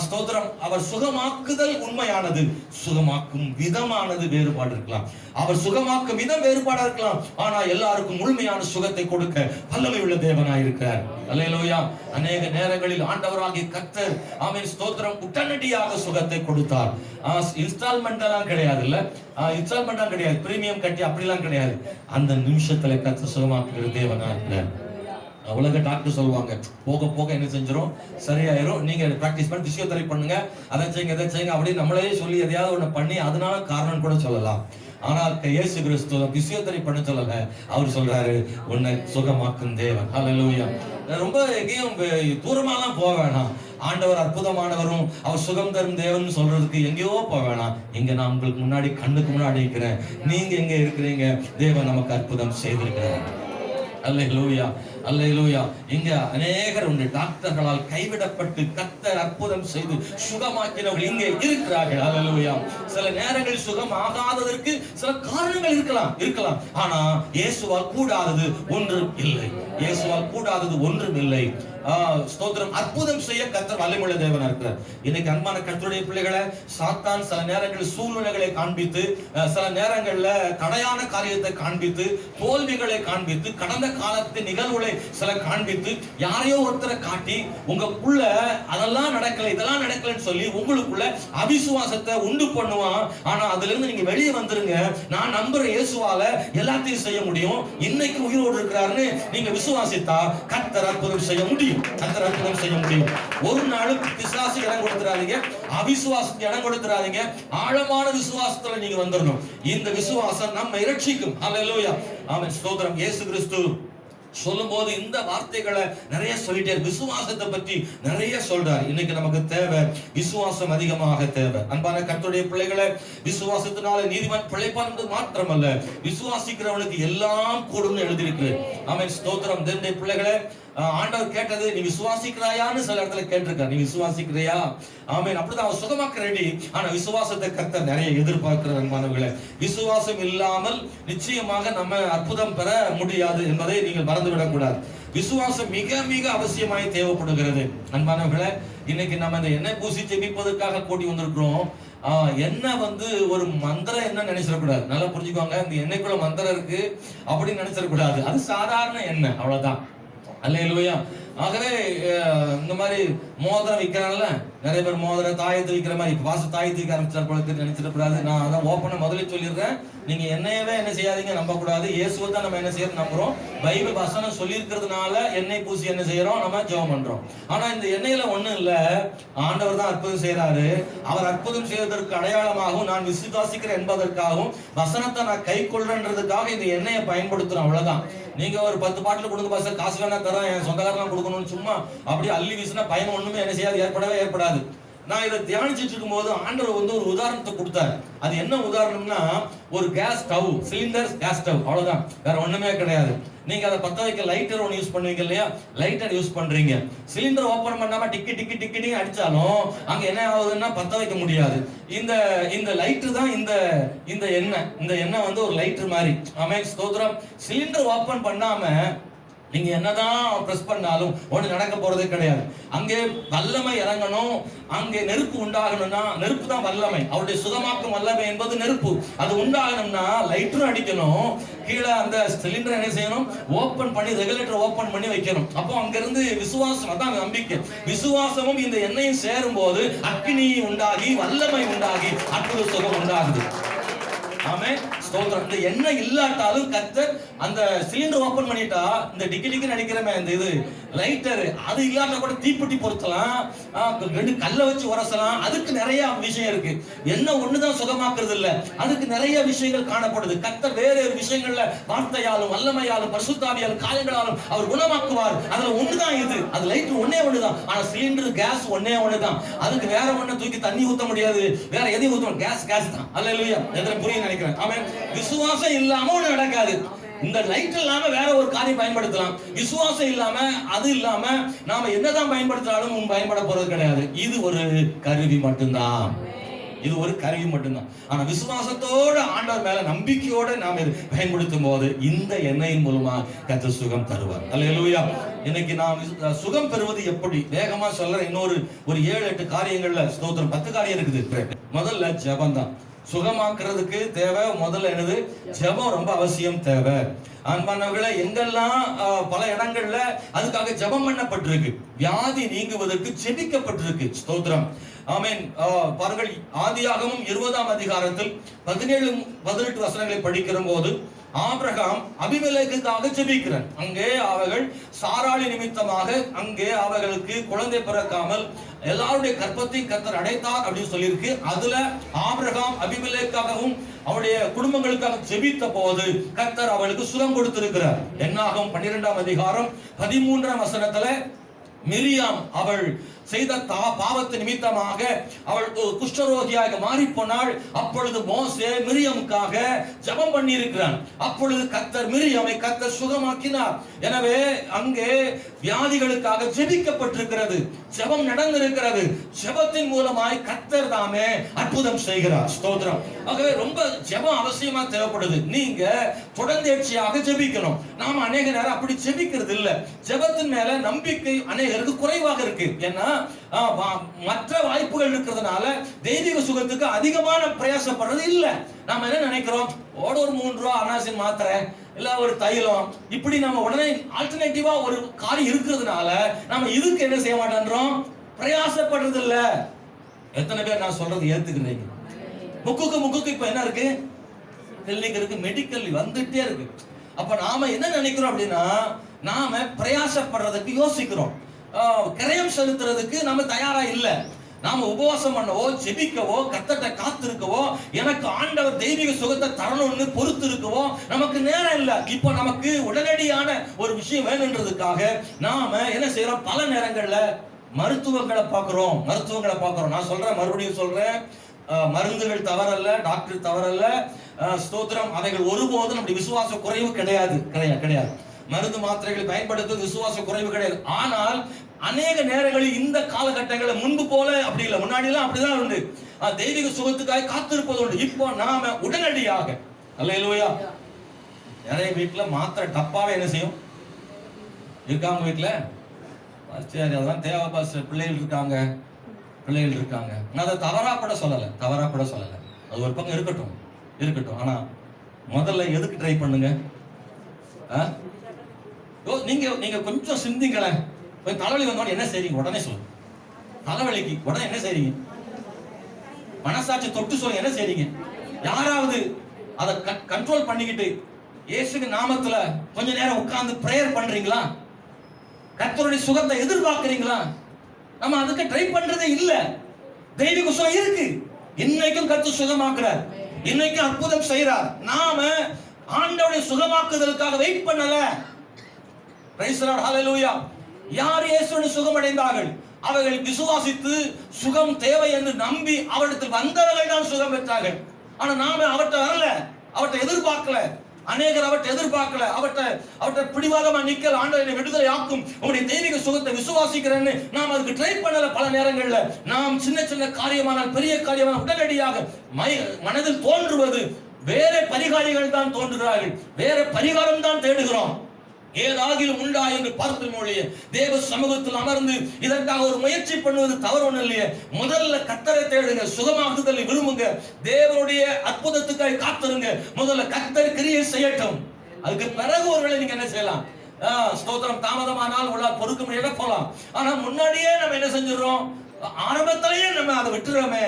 ஸ்தோத்திரம். அவர் சுகமாக்குதல் உண்மையானது, சுகமாக்கும் விதமானது வேறுபாடு இருக்கலாம். அவர் சுகமாக்கும் விதம் வேறுபாடா இருக்கலாம், ஆனா எல்லாருக்கும் முழுமையான சுகத்தை கொடுக்க வல்லமை உள்ள தேவனாய் இருக்கிறார். அல்லேலூயா. அநேக நேரங்களில் ஆண்டவராகிய கர்த்தர், ஆமென், ஸ்தோத்திரம், உடனடியாக சுகத்தை கொடுத்தார். இன்ஸ்டால்மெண்ட் எல்லாம் கிடையாது, இல்ல, இன்ஸ்டால்மெண்ட் கிடையாது, பிரீமியம் கட்டி அப்படிலாம் கிடையாது. அந்த நிமிஷத்துல கர்த்தர் சுகமாக்குகிற தேவனாய் இருக்கிறார். உலக டாக்டர் சொல்லுவாங்க, போக போக என்ன செஞ்சிடும், சரியாயிரும், நீங்க பிராக்டிஸ் பண்ணி பிசியோதெரபி பண்ணுங்க, அதை செய்யுங்க எதை செய்யுங்க அப்படின்னு நம்மளே சொல்லி எதையாவது ஒண்ணு பண்ணி அதனால காரணம் கூட சொல்லலாம். ஆனால் இயேசு கிறிஸ்து பிசியோதெரபி பண்ண சொல்லல, அவர் சொல்றாரு, உன்னை சுகமாக்கும் தேவன். ஹல்லேலூயா. ரொம்ப எங்கேயும் தூரமாலாம் போக வேணாம். ஆண்டவர் அற்புதமானவரும் அவர் சுகம் தரும் தேவன் சொல்றதுக்கு எங்கேயோ போக வேணாம். இங்க நான் உங்களுக்கு முன்னாடி கண்ணுக்கு முன்னாடி இருக்கிறேன், நீங்க எங்க இருக்கிறீங்க, தேவன் நமக்கு அற்புதம் செய்திருக்கிறார். அல்லேலூயா, அல்லேலூயா. இங்க அநேகர் உண்டு டாக்டர்களால் கைவிடப்பட்டு கர்த்தர் அற்புதம் செய்து சுகமாக்கினவர்கள் இங்கே இருக்கிறார்கள். அல்லேலூயா. சில நேரங்களில் சுகம் ஆகாததற்கு சில காரணங்கள் இருக்கலாம். ஆனா இயேசுவால் கூடாதது ஒன்றும் இல்லை. இயேசுவால் கூடாதது ஒன்றும் இல்லை. ஸ்தோத்திரம். அற்புதம் செய்ய கர்த்தர் வல்லமையுள்ள தேவனா இருக்கிறார். இன்னைக்கு அன்பான கர்த்தருடைய பிள்ளைகளை சாத்தான் சில நேரங்களில் சூழ்நிலைகளை காண்பித்து, சில நேரங்கள்ல தடையான காரியத்தை காண்பித்து, தோல்விகளை காண்பித்து, கடந்த காலத்து நிகழ்வுகளை சில காண்பித்து, யாரையோ ஒருத்தரை காட்டி உங்களுக்குள்ள அதெல்லாம் நடக்கல இதெல்லாம் நடக்கலன்னு சொல்லி உங்களுக்குள்ள அவிசுவாசத்தை உண்டு பண்ணுவான். ஆனா அதுல இருந்து நீங்க வெளியே வந்துருங்க. நான் நம்புற இயேசுவால எல்லாத்தையும் செய்ய முடியும், இன்னைக்கு உயிரோடு இருக்கிறாருன்னு நீங்க விசுவாசித்தா கர்த்தர் அற்புதம் செய்ய முடியும். கர்த்தர் அற்புதம் செய்ய முடியும். ஒரு நாளும் பிசாசு இடம் கொடுத்துறாதீங்க, அவிசுவாசத்துக்கு இடம் கொடுத்துறாதீங்க. ஆழமான விசுவாசத்துல நீங்க வந்துடணும். இந்த விசுவாசம் நம்ம இரட்சிக்கும். அல்லேலூயா. ஆமென். ஸ்தோத்திரம். இயேசு கிறிஸ்து சொல்லும் போது இந்த வார்த்தைகளை நிறைய சொல்லிட்டே, விசுவாசத்தை பற்றி நிறைய சொல்றார். இன்னைக்கு நமக்கு தேவை விசுவாசம், அதிகமாக தேவை. அன்பான கர்த்தருடைய பிள்ளைகளை, விசுவாசத்தினால நீதிமான் பிழைப்பான் என்பது மாத்திரமல்ல, விசுவாசிக்கிறவனுக்கு எல்லாம் கூடும்னு எழுதியிருக்கு. ஆமென். ஸ்தோத்திரம். தேவனுடைய பிள்ளைகளை, ஆண்டவர் கேட்டது, நீ விசுவாசிக்கிறாயான்னு சில இடத்துல கேட்டிருக்கார். நீ விசுவாசிக்கிறையா? ஆமென். அப்படிதான் அவர் சுகமாக்க ரெடி. ஆனா விசுவாசத்தை கர்த்தர் நிறைய எதிர்பார்க்கிற அன்பானவர்களே, விசுவாசம் இல்லாமல் நிச்சயமாக நம்ம அற்புதம் பெற முடியாது என்பதை நீங்கள் மறந்துவிடக் கூடாது. விசுவாசம் மிக மிக அவசியமாய் தேவைப்படுகிறது. அன்பானவர்களே, இன்னைக்கு நம்ம இந்த எண்ணெய் பூசி ஜெபிப்பதற்காக கூட்டி வந்திருக்கிறோம். எண்ணெய் ஒரு மந்திரம் என்ன நினைச்சிடக்கூடாது. நல்லா புரிஞ்சுக்கோங்க. இந்த எண்ணெய்க்குள்ள மந்திரம் இருக்கு அப்படின்னு நினைச்சிடக்கூடாது. அது சாதாரண எண்ணெய், அவ்வளவுதான். அல்லேலூயா. ஆகவே இந்த மாதிரி மோதிரம் விற்கிறாங்கல்ல, நிறைய பேர் மோதிரம் தாயத்தை விற்கிற மாதிரி இப்ப வாச தாயத்தை விற்க ஆரம்பிச்சார் போல நினைச்சிடக்கூடாது. நான் அதான் ஓப்பனா முதல்ல சொல்லிடுறேன், நீங்க என்னையவே என்ன செய்யாதீங்க, நம்ப கூடாது. இயேசுவை தான் நம்ம என்ன செய்யறோம், நம்புறோம். பைபிள் வசனம் சொல்லி இருக்கிறதுனால எண்ணெய் பூசி என்ன செய்யறோம், நம்ம ஜெபம் பண்றோம். ஆனா இந்த எண்ணெயில ஒண்ணும் இல்ல, ஆண்டவர் தான் அற்புதம் செய்யறாரு. அவர் அற்புதம் செய்வதற்கு அடையாளமாகவும், நான் விசுவாசிக்கிறேன் என்பதற்காகவும், வசனத்தை நான் கை கொள்றேன்றதுக்காக இந்த எண்ணெயை பயன்படுத்துறோம். அவ்வளவுதான். நீங்க ஒரு 10 பாட்டில் கொடுங்க பாச, காசு வேணா தரோம், என் சொந்தக்காரெல்லாம் கொடுக்கணும்னு சும்மா அப்படியே அள்ளி வீசினா பயன் ஒண்ணுமே என்ன செய்யாது, ஏற்படவே ஏற்படாது. நான் இதை தியானிச்சுட்டு இருக்கும் போது ஆண்டவர் வந்து ஒரு உதாரணத்தை கொடுத்தாரு. அது என்ன உதாரணம்னா, ஒரு gas stove, cylinder gas stove, அவ்வளவுதான், வேற ஒண்ணுமே கிடையாது. நீங்க அதை பத்த வைக்க லைட்டர் ஒன்று யூஸ் பண்ணுவீங்க இல்லையா, லைட்டர் யூஸ் பண்றீங்க. சிலிண்டர் ஓபன் பண்ணாம டிக்கி டிக்கி டிக்கி அடிச்சாலும் அங்க என்ன ஆகுதுன்னா பத்த வைக்க முடியாது. இந்த லைட்டர் தான் இந்த எண்ணெய் வந்து ஒரு லைட்டர் மாதிரி. ஆமென், ஸ்தோத்திரம். சிலிண்டர் ஓபன் பண்ணாம நீங்க என்னதான் பிரஸ் பண்ணாலும் ஒண்ணு நடக்க போறதே கிடையாது. அங்கே வல்லமை இறங்கணும், அங்கே நெருப்பு உண்டாகணும்னா, நெருப்பு தான் வல்லமை, அவருடைய சுகமாக்கும் வல்லமை என்பது நெருப்பு. அது உண்டாகணும்னா லைட்டரும் அடிக்கணும், கீழே அந்த சிலிண்டர் என்ன செய்யணும், ஓபன் பண்ணி ரெகுலேட்டர் ஓபன் பண்ணி வைக்கணும். அப்போ அங்க இருந்து விசுவாசம், அதான் நம்பிக்கை. விசுவாசமும் இந்த எண்ணெயும் சேரும் போது அக்கினி உண்டாகி வல்லமை உண்டாகி அற்புத சுகம் உண்டாகுது. ஆமென், ஸ்தோத்திரம். இந்த எண்ணெய் இல்லாட்டாலும் கர்த்தர் அந்த சிலிண்டர் ஓபன் பண்ணிட்டா இந்த டிக்கி டிக்கி நடிக்கிறமே இந்த இது லைட்டர், அது இல்லாம கூட தீப்பெட்டி பொருத்தலாம், ரெண்டு கல்லை வச்சு உரசலாம். அதுக்கு நிறைய விஷயம் இருக்கு. எண்ணெய் ஒண்ணுதான் சுகமாக்குறது இல்ல, அதுக்கு நிறைய விஷயங்கள் காணப்படுது. கர்த்தர் வேற விஷயங்கள்ல வார்த்தையாலும் வல்லமையாலும் பரிசுத்தாவியாலும் காயங்களாலும் அவர் குணமாக்குவார். அதுல ஒண்ணுதான் இது, அது லைட்டர் ஒன்னே ஒண்ணுதான். ஆனா சிலிண்டர் கேஸ் ஒன்னே ஒண்ணுதான். அதுக்கு வேற ஒண்ணு தூக்கி தண்ணி ஊத்த முடியாது, வேற எதையும் ஊத்த, கேஸ் தான். அல்லேலூயா, எத்தனை புரிய நினைக்கிறேன். ஆமென். விசுவாசம் இல்லாம ஒண்ணு நடக்காது. இந்த லைட் இல்லாம வேற ஒரு காரியம் பயன்படுத்தலாம், விசுவாசம் இல்லாம அது இல்லாம நாம என்னதான் பயன்படுத்தினாலும் பயன்பட போறது கிடையாது. இது ஒரு கருவி மட்டும்தான், இது ஒரு கருவி மட்டும்தான். ஆனா விசுவாசத்தோட ஆண்டவர் மேல நம்பிக்கையோட நாம பயன்படுத்தும் போது இந்த எண்ணெயின் மூலமா கர்த்தர் சுகம் தருவார். அல்லேலூயா. இன்னைக்கு நாம் சுகம் பெறுவது எப்படி வேகமா சொல்ற இன்னொரு 7-8 காரியங்கள்ல ஸ்தோத்திரம் 10 காரியம் இருக்குது. முதல்ல ஜெபம் தான். சுகமாக்குறதுக்கு தேவை முதல்ல என்னது, ஜெபம் ரொம்ப அவசியம் தேவை. அன்பானவர்களே, எங்கெல்லாம் பல இடங்கள்ல அதுக்காக ஜெபம் பண்ணப்பட்டிருக்கு, வியாதி நீங்குவதற்கு ஜெபிக்கப்பட்டிருக்கு. ஸ்தோத்திரம், ஆமென். பாருங்கள், ஆதியாகமம் 20ஆம் அதிகாரத்தில் 17-18 வசனங்களை படிக்கிற போது ஆபிரகாம் அபிமெலேக்குக்காக ஜெபிக்கிறார். அங்கே அவர்கள் சாராளி நிமித்தமாக அங்கே அவர்களுக்கு குழந்தை பிறக்காமல் எல்லாருடைய கற்பத்தையும் கர்த்தர் அடைத்தார் அப்படின்னு சொல்லியிருக்கு. அதுல ஆபிரகாம் அபிமெலேக்காகவும் அவருடைய குடும்பங்களுக்காக ஜெபித்த போது கர்த்தர் அவளுக்கு சுகம் கொடுத்திருக்கிறார். என்னாகும் 12ஆம் அதிகாரம் 13ஆம் வசனத்துல மிரியாம் அவள் செய்த பாவத்து நிமித்தமாக அவள் குஷ்டரோகியாக மாறி போனாள். அப்பொழுது மோசே மிரியாமுக்காக ஜெபம் பண்ணி இருக்கிறான். அப்பொழுது கர்த்தர் மிரியாமை கர்த்தர் சுகமாக்கினார். எனவே அங்கே வியாதிகளுக்காக ஜெபிக்கப்பட்டிருக்கிறது, ஜெபம் நடந்திருக்கிறது. ஜெபத்தின் மூலமாய் கர்த்தர் தாமே அற்புதம் செய்கிறார். ஸ்தோத்திரம். ஆகவே ரொம்ப ஜெபம் அவசியமா தேவைப்படுது. நீங்க தொடர்ந்தேர்ச்சியாக ஜெபிக்கணும். நாம அநேக நேரம் அப்படி ஜெபிக்கிறது இல்ல. ஜெபத்தின் மேல நம்பிக்கை அநேகருக்கு குறைவாக இருக்கு. ஏன்னா மற்ற வாய்ப்புகள் இருக்கிறதுனால தெய்வீக சுகத்துக்கு அதிகமான பிரயாசப்படுறது இல்ல. நாம என்ன நினைக்கிறோம், ஒரு 3 ரூபா அனாசின் மாத்திரை இல்ல ஒரு தைலம், இப்படி நம்ம உடனே ஆல்டர்னேட்டிவா ஒரு காரியம் இருக்கிறதுனால நாம இதுக்கு என்ன செய்ய மாட்டேன்றோம், பிரயாசப்படுறது இல்ல. எத்தனை பேர் நான் சொல்றது ஏத்துக்கிறீங்க? முக்குக்கு இப்ப என்ன இருக்கு, கிளினிக் இருக்கு, மெடிக்கல் வந்துட்டே இருக்கு. அப்ப நாம என்ன நினைக்கிறோம் அப்படின்னா, நாம பிரயாசப்படுறதுக்கு யோசிக்கிறோம், கிரயம் செலுத்துறதுக்கு நாம தயாரா இல்ல. நாம உபவாசம் பண்ணவோ ஜெபிக்கவோ கர்த்தர்ட்ட காத்திருக்கவோ எனக்கு ஆண்டவர் தெய்வீக சுகத்தை தரணும்னு பொறுத்து இருக்கவோ நமக்கு நேரம் இல்ல. இப்போ நமக்கு உடனடியான ஒரு விஷயம் வேணுன்றதுக்காக நாம என்ன செய்யறோம், பல நேரங்கள்ல மருத்துவங்களை பார்க்கிறோம். நான் சொல்றேன், மறுபடியும் சொல்றேன், மருந்துகள் தவறல்ல, டாக்டர் தவறல்ல. ஸ்தோத்திரம். அவைகள் ஒருபோதும் நம்முடைய விசுவாச குறைவு கிடையாது. மருந்து மாத்திரைகளை பயன்படுத்துவது விசுவாச குறைவு கிடையாது. ஆனால் அநேக நேரங்களில் இந்த காலகட்டங்களில் முன்பு போல அப்படி இல்லை, முன்னாடி எல்லாம் அப்படிதான் உண்டு, தெய்வீக சுகத்துக்காக காத்திருப்பது உண்டு. இப்போ நாம உடனடியாக, அல்லேலூயா. நிறைய வீட்டுல மாத்திரை டப்பாவே என்ன செய்யும் இருக்காங்க வீட்டுல, சரி அதெல்லாம் தேவைப்பா, பிள்ளைகள் இருக்காங்க. நான் அதை தவறா கூட சொல்லல, அது ஒரு பக்கம் இருக்கட்டும். ஆனா முதல்ல எதுக்கு ட்ரை பண்ணுங்க, நீங்க கொஞ்சம் சிந்திங்களேன். தலைவலி வந்தோட என்ன செய்றீங்க, உடனே சொல்லுங்க. தலைவலிக்கு உடனே என்ன செய்றீங்க, மனசாட்சி தொட்டு சொல்லுங்க, என்ன செய்றீங்க? யாராவது அதை கண்ட்ரோல் பண்ணிக்கிட்டு இயேசுவின் நாமத்துல கொஞ்ச நேரம் உட்கார்ந்து பிரேயர் பண்றீங்களா? கர்த்தருடைய சுகத்தை எதிர்பார்க்கிறீங்களா? நம்ம அதுக்கு ட்ரை பண்றதே இல்ல. தெய்வீக சுகம் இருக்கு, இன்னைக்கும் கர்த்தர் சுகமாக்குறார், இன்னைக்கும் அற்புதம் செய்றார். நாம ஆண்டவருடைய சுகமாக்குதலுக்காக வெயிட் பண்ணல. பிரைஸ் தி லார்ட், ஹalleluya. யார் இயேசுவின் சுகம் அடைந்தார்கள்? அவர்கள் விசுவாசித்து சுகம் தேவை என்று நம்பி அவரிடத்தில் வந்தவர்கள் தான் சுகம் பெற்றார்கள். ஆனா நாம அவர்கிட்ட வரல, அவர்கிட்ட எதிர்பார்க்கல. அநேகர் அவர்கிட்ட எதிர்பார்க்கல, அவர்கிட்ட பிடிவாதமா நிக்கல. ஆண்டவரை விடுதலை ஆக்கும் உங்களுடைய தெய்வீக சுகத்தை விசுவாசிக்கிறேன்னு நாம் அதுக்கு ட்ரை பண்ணல. பல நேரங்கள்ல நாம் சின்ன சின்ன காரியமானால் பெரிய காரியமான உடனடியாக மனதில் தோன்றுவது வேற பரிகாரிகள் தான் தோன்றுகிறார்கள், வேற பரிகாரம் தான் தேடுகிறோம். ஏதாகிலும் உண்டா என்று பார்க்கும் மொழியே தேவ சமூகத்தில் அமர்ந்து இதற்காக ஒரு முயற்சி பண்ணுவது தவறு ஒண்ணு இல்லையே. முதல்ல கர்த்தரை தேடுங்க, சுகமாகுதலை விரும்புங்க, தேவனுடைய அற்புதத்துக்காக காத்திருங்க. முதல்ல கர்த்தர் கிரியை செய்யட்டும், அதுக்கு பிறகு ஒருவேளை நீங்க என்ன செய்யலாம். ஸ்தோத்திரம், தாமதமானால் உள்ள பொறுக்க முடியாத போலாம். ஆனா முன்னாடியே நம்ம என்ன செஞ்சிடறோம், ஆரம்பத்திலேயே நம்ம அதை விட்டுறோமே.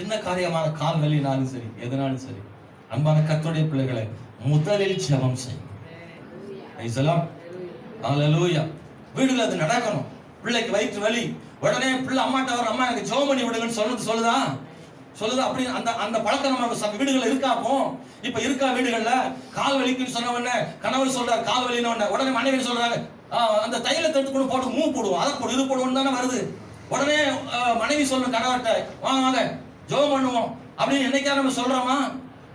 சின்ன காரியமான கால் வலினாலும் சரி, எதனாலும் சரி, அன்பான கர்த்தருடைய பிள்ளைகளை முதலில் ஜெபம் செய்யும். வீடுல அது நடக்கணும். பிள்ளைக்கு வயிற்று வலி, உடனே பிள்ளை அம்மாட்ட வர, அம்மா எனக்கு ஜெபம் பண்ணி விடுங்கன்னு சொல்லுதா அப்படி அந்த பழக்கம் நம்ம வீடுகள்ல இருக்கா? அப்போ இப்ப இருக்கா வீடுகள்ல? கால் வலிக்குன்னு சொன்ன உடனே கணவர் சொல்றாரு கால் வலின்னு, உடனே மனைவி சொல்றாங்க அந்த தைலத்தை எடுத்து போட்டு மூ போடுவோம், அதை போடு, இது போடுவோம் தானே வருது. உடனே மனைவி சொல்ற கணவர்கிட்ட வாங்க ஜெபம் பண்ணுவோம் அப்படின்னு என்னைக்கா நம்ம சொல்றோமா?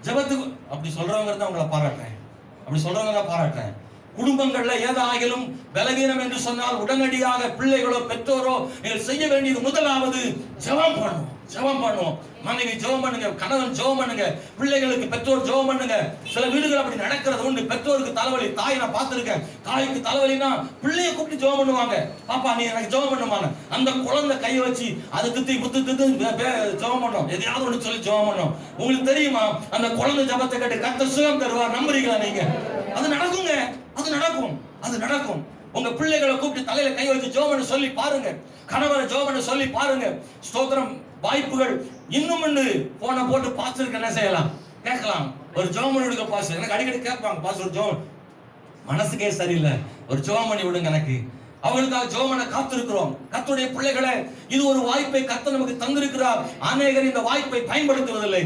ஜெபத்துக்கு அப்படி சொல்றவங்க உங்களை பாராட்டுறேன், அப்படி சொல்றவங்க தான் பாராட்டுறேன். குடும்பங்கள்ல ஏதாகிலும் பலவீனம் என்று சொன்னால் உடனடியாக பிள்ளைகளோ பெற்றோரோ நீங்கள் செய்ய வேண்டியது முதலாவது ஜெபம் பண்ணுவோம். ஜெபம் பண்ணுவோம். மனைவி ஜெபம் பண்ணுங்க, கணவன் ஜெபம் பண்ணுங்க, பிள்ளைகளுக்கு பெற்றோர் ஜெபம் பண்ணுங்க. சில வீடுகள் அப்படி நடக்கிறது உண்டு. பெற்றோருக்கு தலைவலி, தாய் நான் பார்த்திருக்கேன், தாய்க்கு தலைவலினா பிள்ளைய கூப்பிட்டு ஜெபம் பண்ணுவாங்க. பாப்பா நீ எனக்கு ஜெபம் பண்ணுவாங்க. அந்த குழந்தை கையை வச்சு அது தித்தி முத்து ஜெபம் பண்ணும், எதையாவது ஒன்று சொல்லி ஜெபம் பண்ணும். உங்களுக்கு தெரியுமா, அந்த குழந்தை ஜெபத்தை கேட்டு கர்த்தர் சுகம் தருவார். நம்புறீங்களா நீங்க? அது நடக்குங்க, அது நடக்கும், அது நடக்கும். உங்க பிள்ளைகளை கூப்பிட்டு தலையில கை வச்சு ஜெபம் சொல்லி பாருங்க, கணவரை ஜெபம் சொல்லி பாருங்க. ஸ்தோத்திரம். வாய்ப்புகள் இன்னும் ஒன்று போன போட்டு பாஸ்டருக்கு என்ன செய்யலாம், கேட்கலாம். ஒரு ஜெபம் பண்ணி விடுங்க பாஸ்டர், எனக்கு அடிக்கடி கேட்பாங்க பாஸ்டர் ஒரு ஜெபம், மனசுக்கே சரியில்லை, ஒரு ஜெபம் பண்ணி விடுங்க எனக்கு. அவங்களுக்காக ஜெபம் பண்ண காத்திருக்கிறோம். கர்த்தருடைய பிள்ளைகளை, இது ஒரு வாய்ப்பை கர்த்தர் நமக்கு தந்திருக்கிறார். அநேகர் இந்த வாய்ப்பை பயன்படுத்துவதில்லை,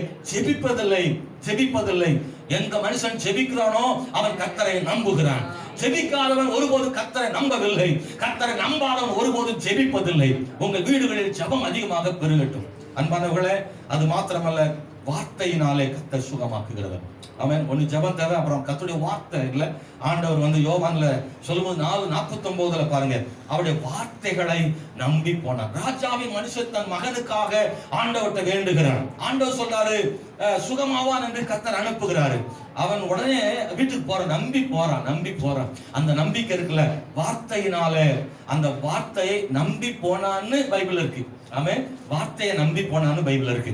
ஜெபிப்பதில்லை. எந்த மனுஷன் ஜெபிக்கிறானோ அவன் கர்த்தரை நம்புகிறான். ஜெபிக்காதவன் ஒருபோது கர்த்தரை நம்பவில்லை, கர்த்தரை நம்பாதவன் ஒருபோதும் ஜெபிப்பதில்லை. உங்கள் வீடுகளில் ஜெபம் அதிகமாக பெருகட்டும். அன்பானவர்களே, அது மாத்திரமல்ல, வார்த்தையினாலே கர்த்தர் சுகமாக்குகிறவர். அவன் ஒன்னு ஜெபம் தேவை, அப்புறம் கர்த்தருடைய வார்த்தை இல்ல. ஆண்டவர் யோவான்ல சொல்லும்போது 4:49 பாருங்க, அவருடைய வார்த்தைகளை நம்பி போனார். ராஜாவின் மனுஷன் தன் மகனுக்காக ஆண்டவர்கிட்ட வேண்டுகிறான். ஆண்டவர் சொல்றாரு சுகமாவான் என்று கர்த்தர் அனுப்புகிறாரு. அவன் உடனே வீட்டுக்கு போறான், நம்பி போறான். அந்த நம்பிக்கை இருக்குல்ல, வார்த்தையினாலே, அந்த வார்த்தையை நம்பி போனான்னு பைபிள் இருக்கு. ஆமென். வார்த்தையை நம்பி போனான்னு பைபிள் இருக்கு.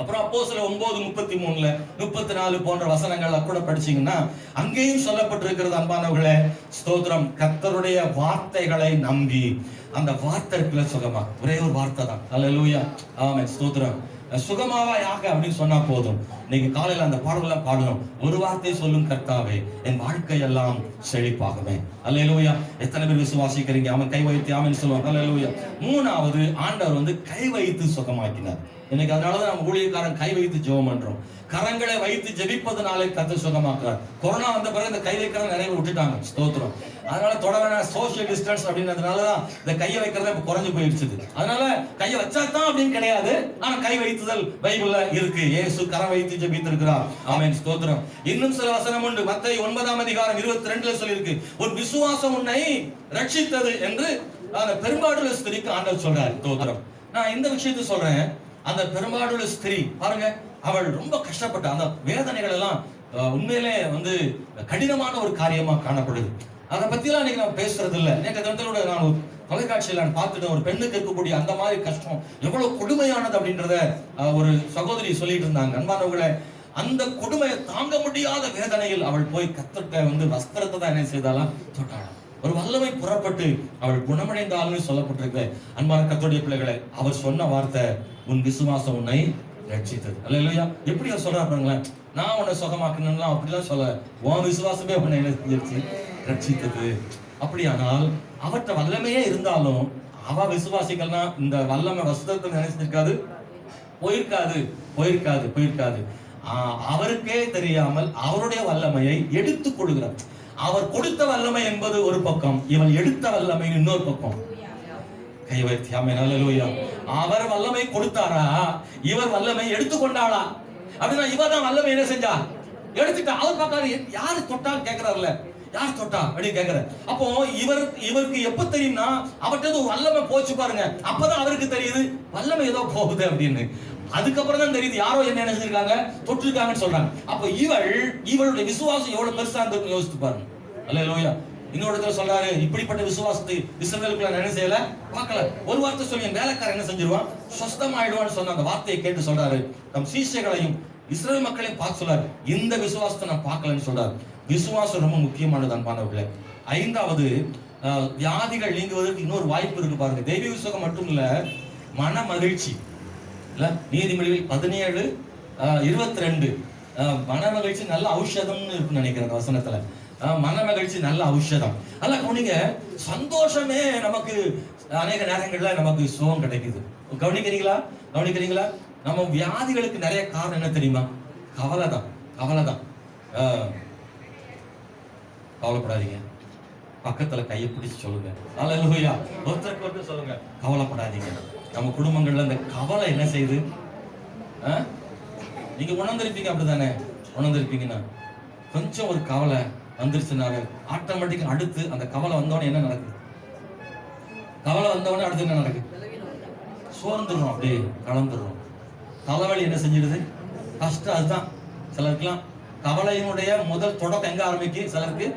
அப்புறம் அப்போஸ்தலர் 9:33 34 போன்ற வசனங்கள் கூட படிச்சீங்கன்னா அங்கேயும் சொல்லப்பட்டிருக்கிறது. அன்பானவர்களே, ஸ்தோத்திரம், கர்த்தருடைய வார்த்தைகளை நம்பி அந்த வார்த்தைக்குள்ள சுகமா. ஒரே ஒரு வார்த்தை தான். அல்லேலூயா, ஆமென், ஸ்தோத்திரம். சுகமாவா யாக அப்படின்னு சொன்னா போதும். நீங்க காலையில அந்த பாடலாம் பாடணும். ஒரு வார்த்தை சொல்லும் கர்த்தாவே, என் வாழ்க்கை எல்லாம் செழிப்பாகுமே. அல்லேலூயா. எத்தனை பேர் விசுவாசிக்கிறீங்க? அவன் கை வைத்து ஆமென் சொல்லுவாங்க. அல்லேலூயா. மூணாவது, ஆண்டவர் கை வைத்து சுகமாக்கினார். இன்னைக்கு அதனாலதான் நம்ம ஊழியக்காரன் கை வைத்து ஜெபம் பண்றோம். கரங்களை வைத்து ஜெபிப்பதனாலே கர்த்தர் சுகமாக்குறார். கொரோனா வந்த பிறகு இந்த கை வைக்கிறத நிறைய பேர் விட்டுட்டாங்க. ஸ்தோத்திரம். அதனால தொடர சோசியல் டிஸ்டன்ஸ் அப்படின்றதுனாலதான் இந்த கையை வைக்கிறத இப்ப குறைஞ்சு போயிடுச்சு. அதனால கையை வச்சாதான் அப்படின்னு கிடையாது, ஆனா கை வைத்துதல் பைபிள்ல இருக்கு. இயேசு கரம் வைத்து ஜெபித்திருக்கிறார். ஆமென், ஸ்தோத்திரம். இன்னும் சில வசனம் உண்டு. மத்தேயு 9:22 சொல்லியிருக்கு, ஒரு விசுவாசம் உன்னை ரட்சித்தது என்று அந்த பெரும்பாடுள்ள ஸ்திரீக்கு ஆண்டவர் சொல்றார். ஸ்தோத்திரம். நான் இந்த விஷயத்தை சொல்றேன். அந்த பெரும்பாடுள்ள ஸ்திரீ பாருங்க, அவள் ரொம்ப கஷ்டப்பட்ட அந்த வேதனைகள் எல்லாம் உண்மையிலே கடினமான ஒரு காரியமா காணப்படுது. அதை பத்தி எல்லாம் இன்னைக்கு நான் பேசுறது இல்லை. நேற்று தினத்தோட நான் தொலைக்காட்சியில் நான் பார்த்துட்டு, ஒரு பெண்ணுக்கு இருக்கக்கூடிய அந்த மாதிரி கஷ்டம் எவ்வளவு கொடுமையானது அப்படின்றத ஒரு சகோதரி சொல்லிட்டு இருந்தாங்க. அன்பானவர்களே, அந்த கொடுமையை தாங்க முடியாத வேதனையில் அவள் போய் கர்த்தர்ட்ட வஸ்திரத்தை தான் என்ன செய்தாலாம், தொட்டாளாம். ஒரு வல்லமை புறப்பட்டு அவள் குணமடைந்தாலும் சொல்லப்பட்டிருக்கு. அன்பான கர்த்தருடைய பிள்ளைகளை, அவர் சொன்ன வார்த்தை, உன் விசுவாசம் உன்னை ரட்சித்தது. அல்லேலூயா. எப்படி சொல்றாங்க, நான் உன்னை சுகமாக்கணும்லாம் அப்படிலாம் சொல்ல, உன் விசுவாசமே உன்னை ரட்சித்தது. அப்படியானால் அவற்ற வல்லமையே இருந்தாலும் அவ விசுவாசிகள்னா இந்த வல்லமை வஸ்திரத்தை நினைச்சிருக்காது, போயிருக்காது. அவருக்கே தெரியாமல் அவருடைய வல்லமையை எடுத்துக் கொள்கிறார். அவர் கொடுத்த வல்லமை என்பது ஒரு பக்கம், இவன் எடுத்த வல்லமை இன்னொரு பக்கம். கை வைத்து ஆமென் ஹல்லேலூயா. அவர் வல்லமை கொடுத்தாரா, இவர் வல்லமை எடுத்துக்கொண்டாளா? அப்படின்னா இவர் தான் வல்லமை என்ன செஞ்சா, எடுத்துட்டா. அவர் பார்க்காரு, யாரு தொட்டா கேட்கிறாருல, யார் தொட்டா அப்படின்னு கேட்கிற. அப்போ இவருக்கு எப்ப தெரியும்னா, அவர்கிட்ட ஒரு வல்லமை போச்சு பாருங்க, அப்பதான் அவருக்கு தெரியுது வல்லமை ஏதோ போகுது அப்படின்னு. அதுக்கப்புறம் தான் தெரியுது யாரோ என்ன நினைச்சிருக்காங்க, தொட்டிருக்காங்கன்னு சொல்றாங்க. அப்ப இவளுடைய விசுவாசம் எவ்வளவு பெருசா இருந்திருக்கும் யோசித்து பாருங்க. அல்லேலூயா. இன்னொரு இடத்துல சொல்றாரு, இப்படிப்பட்ட விசுவாசத்தை இஸ்ரவேலுக்குள்ள என்ன செய்யல, பார்க்கல. ஒரு வார்த்தை சொல்லி வேலைக்காரன் என்ன செஞ்சிருவான், சொஸ்தமாயிடுவான்னு சொன்ன அந்த வார்த்தையை கேட்டு சொல்றாரு, நம் சீஷர்களையும் இஸ்ரவேல் மக்களையும் பார்த்து சொல்றாரு, இந்த விசுவாசத்தை நான் பார்க்கலன்னு சொல்றாரு. விசுவாசம் ரொம்ப முக்கியமானது அன்பானவர்களே. ஐந்தாவது, வியாதிகள் நீங்குவதற்கு இன்னொரு வாய்ப்பு இருக்கு பாருங்க. தெய்வ விசுவாசம் மட்டும் இல்ல, மன மகிழ்ச்சி. இல்ல, நீதிமொழிகள் 17:22 மன மகிழ்ச்சி நல்ல ஔஷதம்னு இருக்குன்னு நினைக்கிறேன் வசனத்துல. மன மகிழ்ச்சி நல்ல ஔஷதம். அல்ல கவனிங்க, சந்தோஷமே நமக்கு அநேக நேரங்கள்ல நமக்கு சுகம் கிடைக்குது. கவனிக்கிறீங்களா? நம்ம வியாதிகளுக்கு நிறைய காரணம் என்ன தெரியுமா? கவலைதான். கவலைப்படாதீங்க. பக்கத்துல கையை பிடிச்சு சொல்லுங்க, அல்லேலூயா. ஒருத்தருக்கு சொல்லுங்க, கவலைப்படாதீங்க. நம்ம குடும்பங்கள்ல இந்த கவலை என்ன செய்யுது? நீங்க உணர்ந்திருப்பீங்க, அப்படித்தானே? உணர்ந்திருப்பீங்கன்னா கொஞ்சம் ஒரு கவலை வந்துருச்சுனால ஆட்டோமேட்டிக்கா அடுத்து அந்த கவலை வந்தோடனே என்ன நடக்குது? அடுத்து என்ன நடக்குது? சோர்ந்துடும், அப்படியே கலந்துடும். தலைவலி என்ன செஞ்சிடுது? கஷ்டம். அதுதான் சிலருக்குலாம் கவலையினுடைய முதல் தொடக்கம் எங்க ஆரம்பிக்கு? சிலருக்கு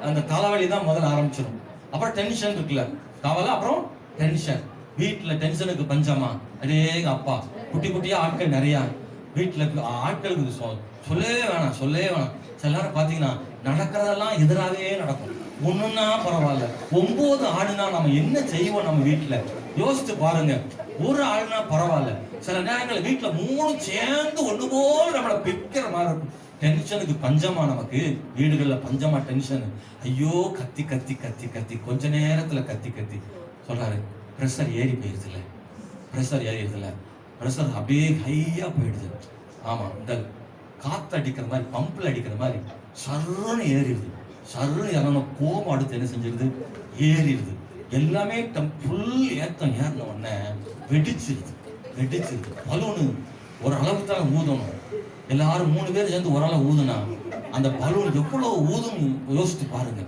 அந்த தலைவலி தான் முதல்ல ஆரம்பிச்சிடும். அப்புறம் டென்ஷன் இருக்குல்ல, கவலை அப்புறம் டென்ஷன். வீட்டுல டென்ஷனுக்கு பஞ்சமா? அடே அப்பா, குட்டியா ஆட்கள் நிறைய வீட்டுல ஆட்களுக்கு சொல்லவே வேணாம். சில நேரம் பாத்தீங்கன்னா நடக்கிறதெல்லாம் எதிராகவே நடக்கும். ஒண்ணுன்னா பரவாயில்ல, 9 ஆளுனா நம்ம என்ன செய்வோம்? நம்ம வீட்டுல யோசிச்சு பாருங்க. ஒரு ஆளுனா பரவாயில்ல, சில நேரங்கள் வீட்டுல 3 சேர்ந்து ஒண்ணு போல் நம்மளை பிக்கிற மாதிரி இருக்கும். டென்ஷனுக்கு பஞ்சமா? நமக்கு வீடுகள்ல பஞ்சமா டென்ஷன்? ஐயோ, கத்தி கொஞ்ச நேரத்துல கத்தி சொல்றாரு, பிரஷர் ஏறி போயிருதுல, பிரஷர் அப்படியே ஹையா போயிடுது. ஆமா, இந்த காத்து அடிக்கிற மாதிரி, பம்புல அடிக்கிற மாதிரி சர்ன்னு ஏறிடுது. கோபம் அடுத்து என்ன செஞ்சிருது? ஏறிடுது. எல்லாமே ஃபுல் ஏத்தம் ஏறின உடனே வெடிச்சிருது. பலூனு ஒரு அளவுக்கு தான் ஊதணும். எல்லாரும் 3 பேர் சேர்ந்து ஒரு அளவு ஊதுனா அந்த பலூன் எவ்வளவு ஊதும் யோசித்து பாருங்க.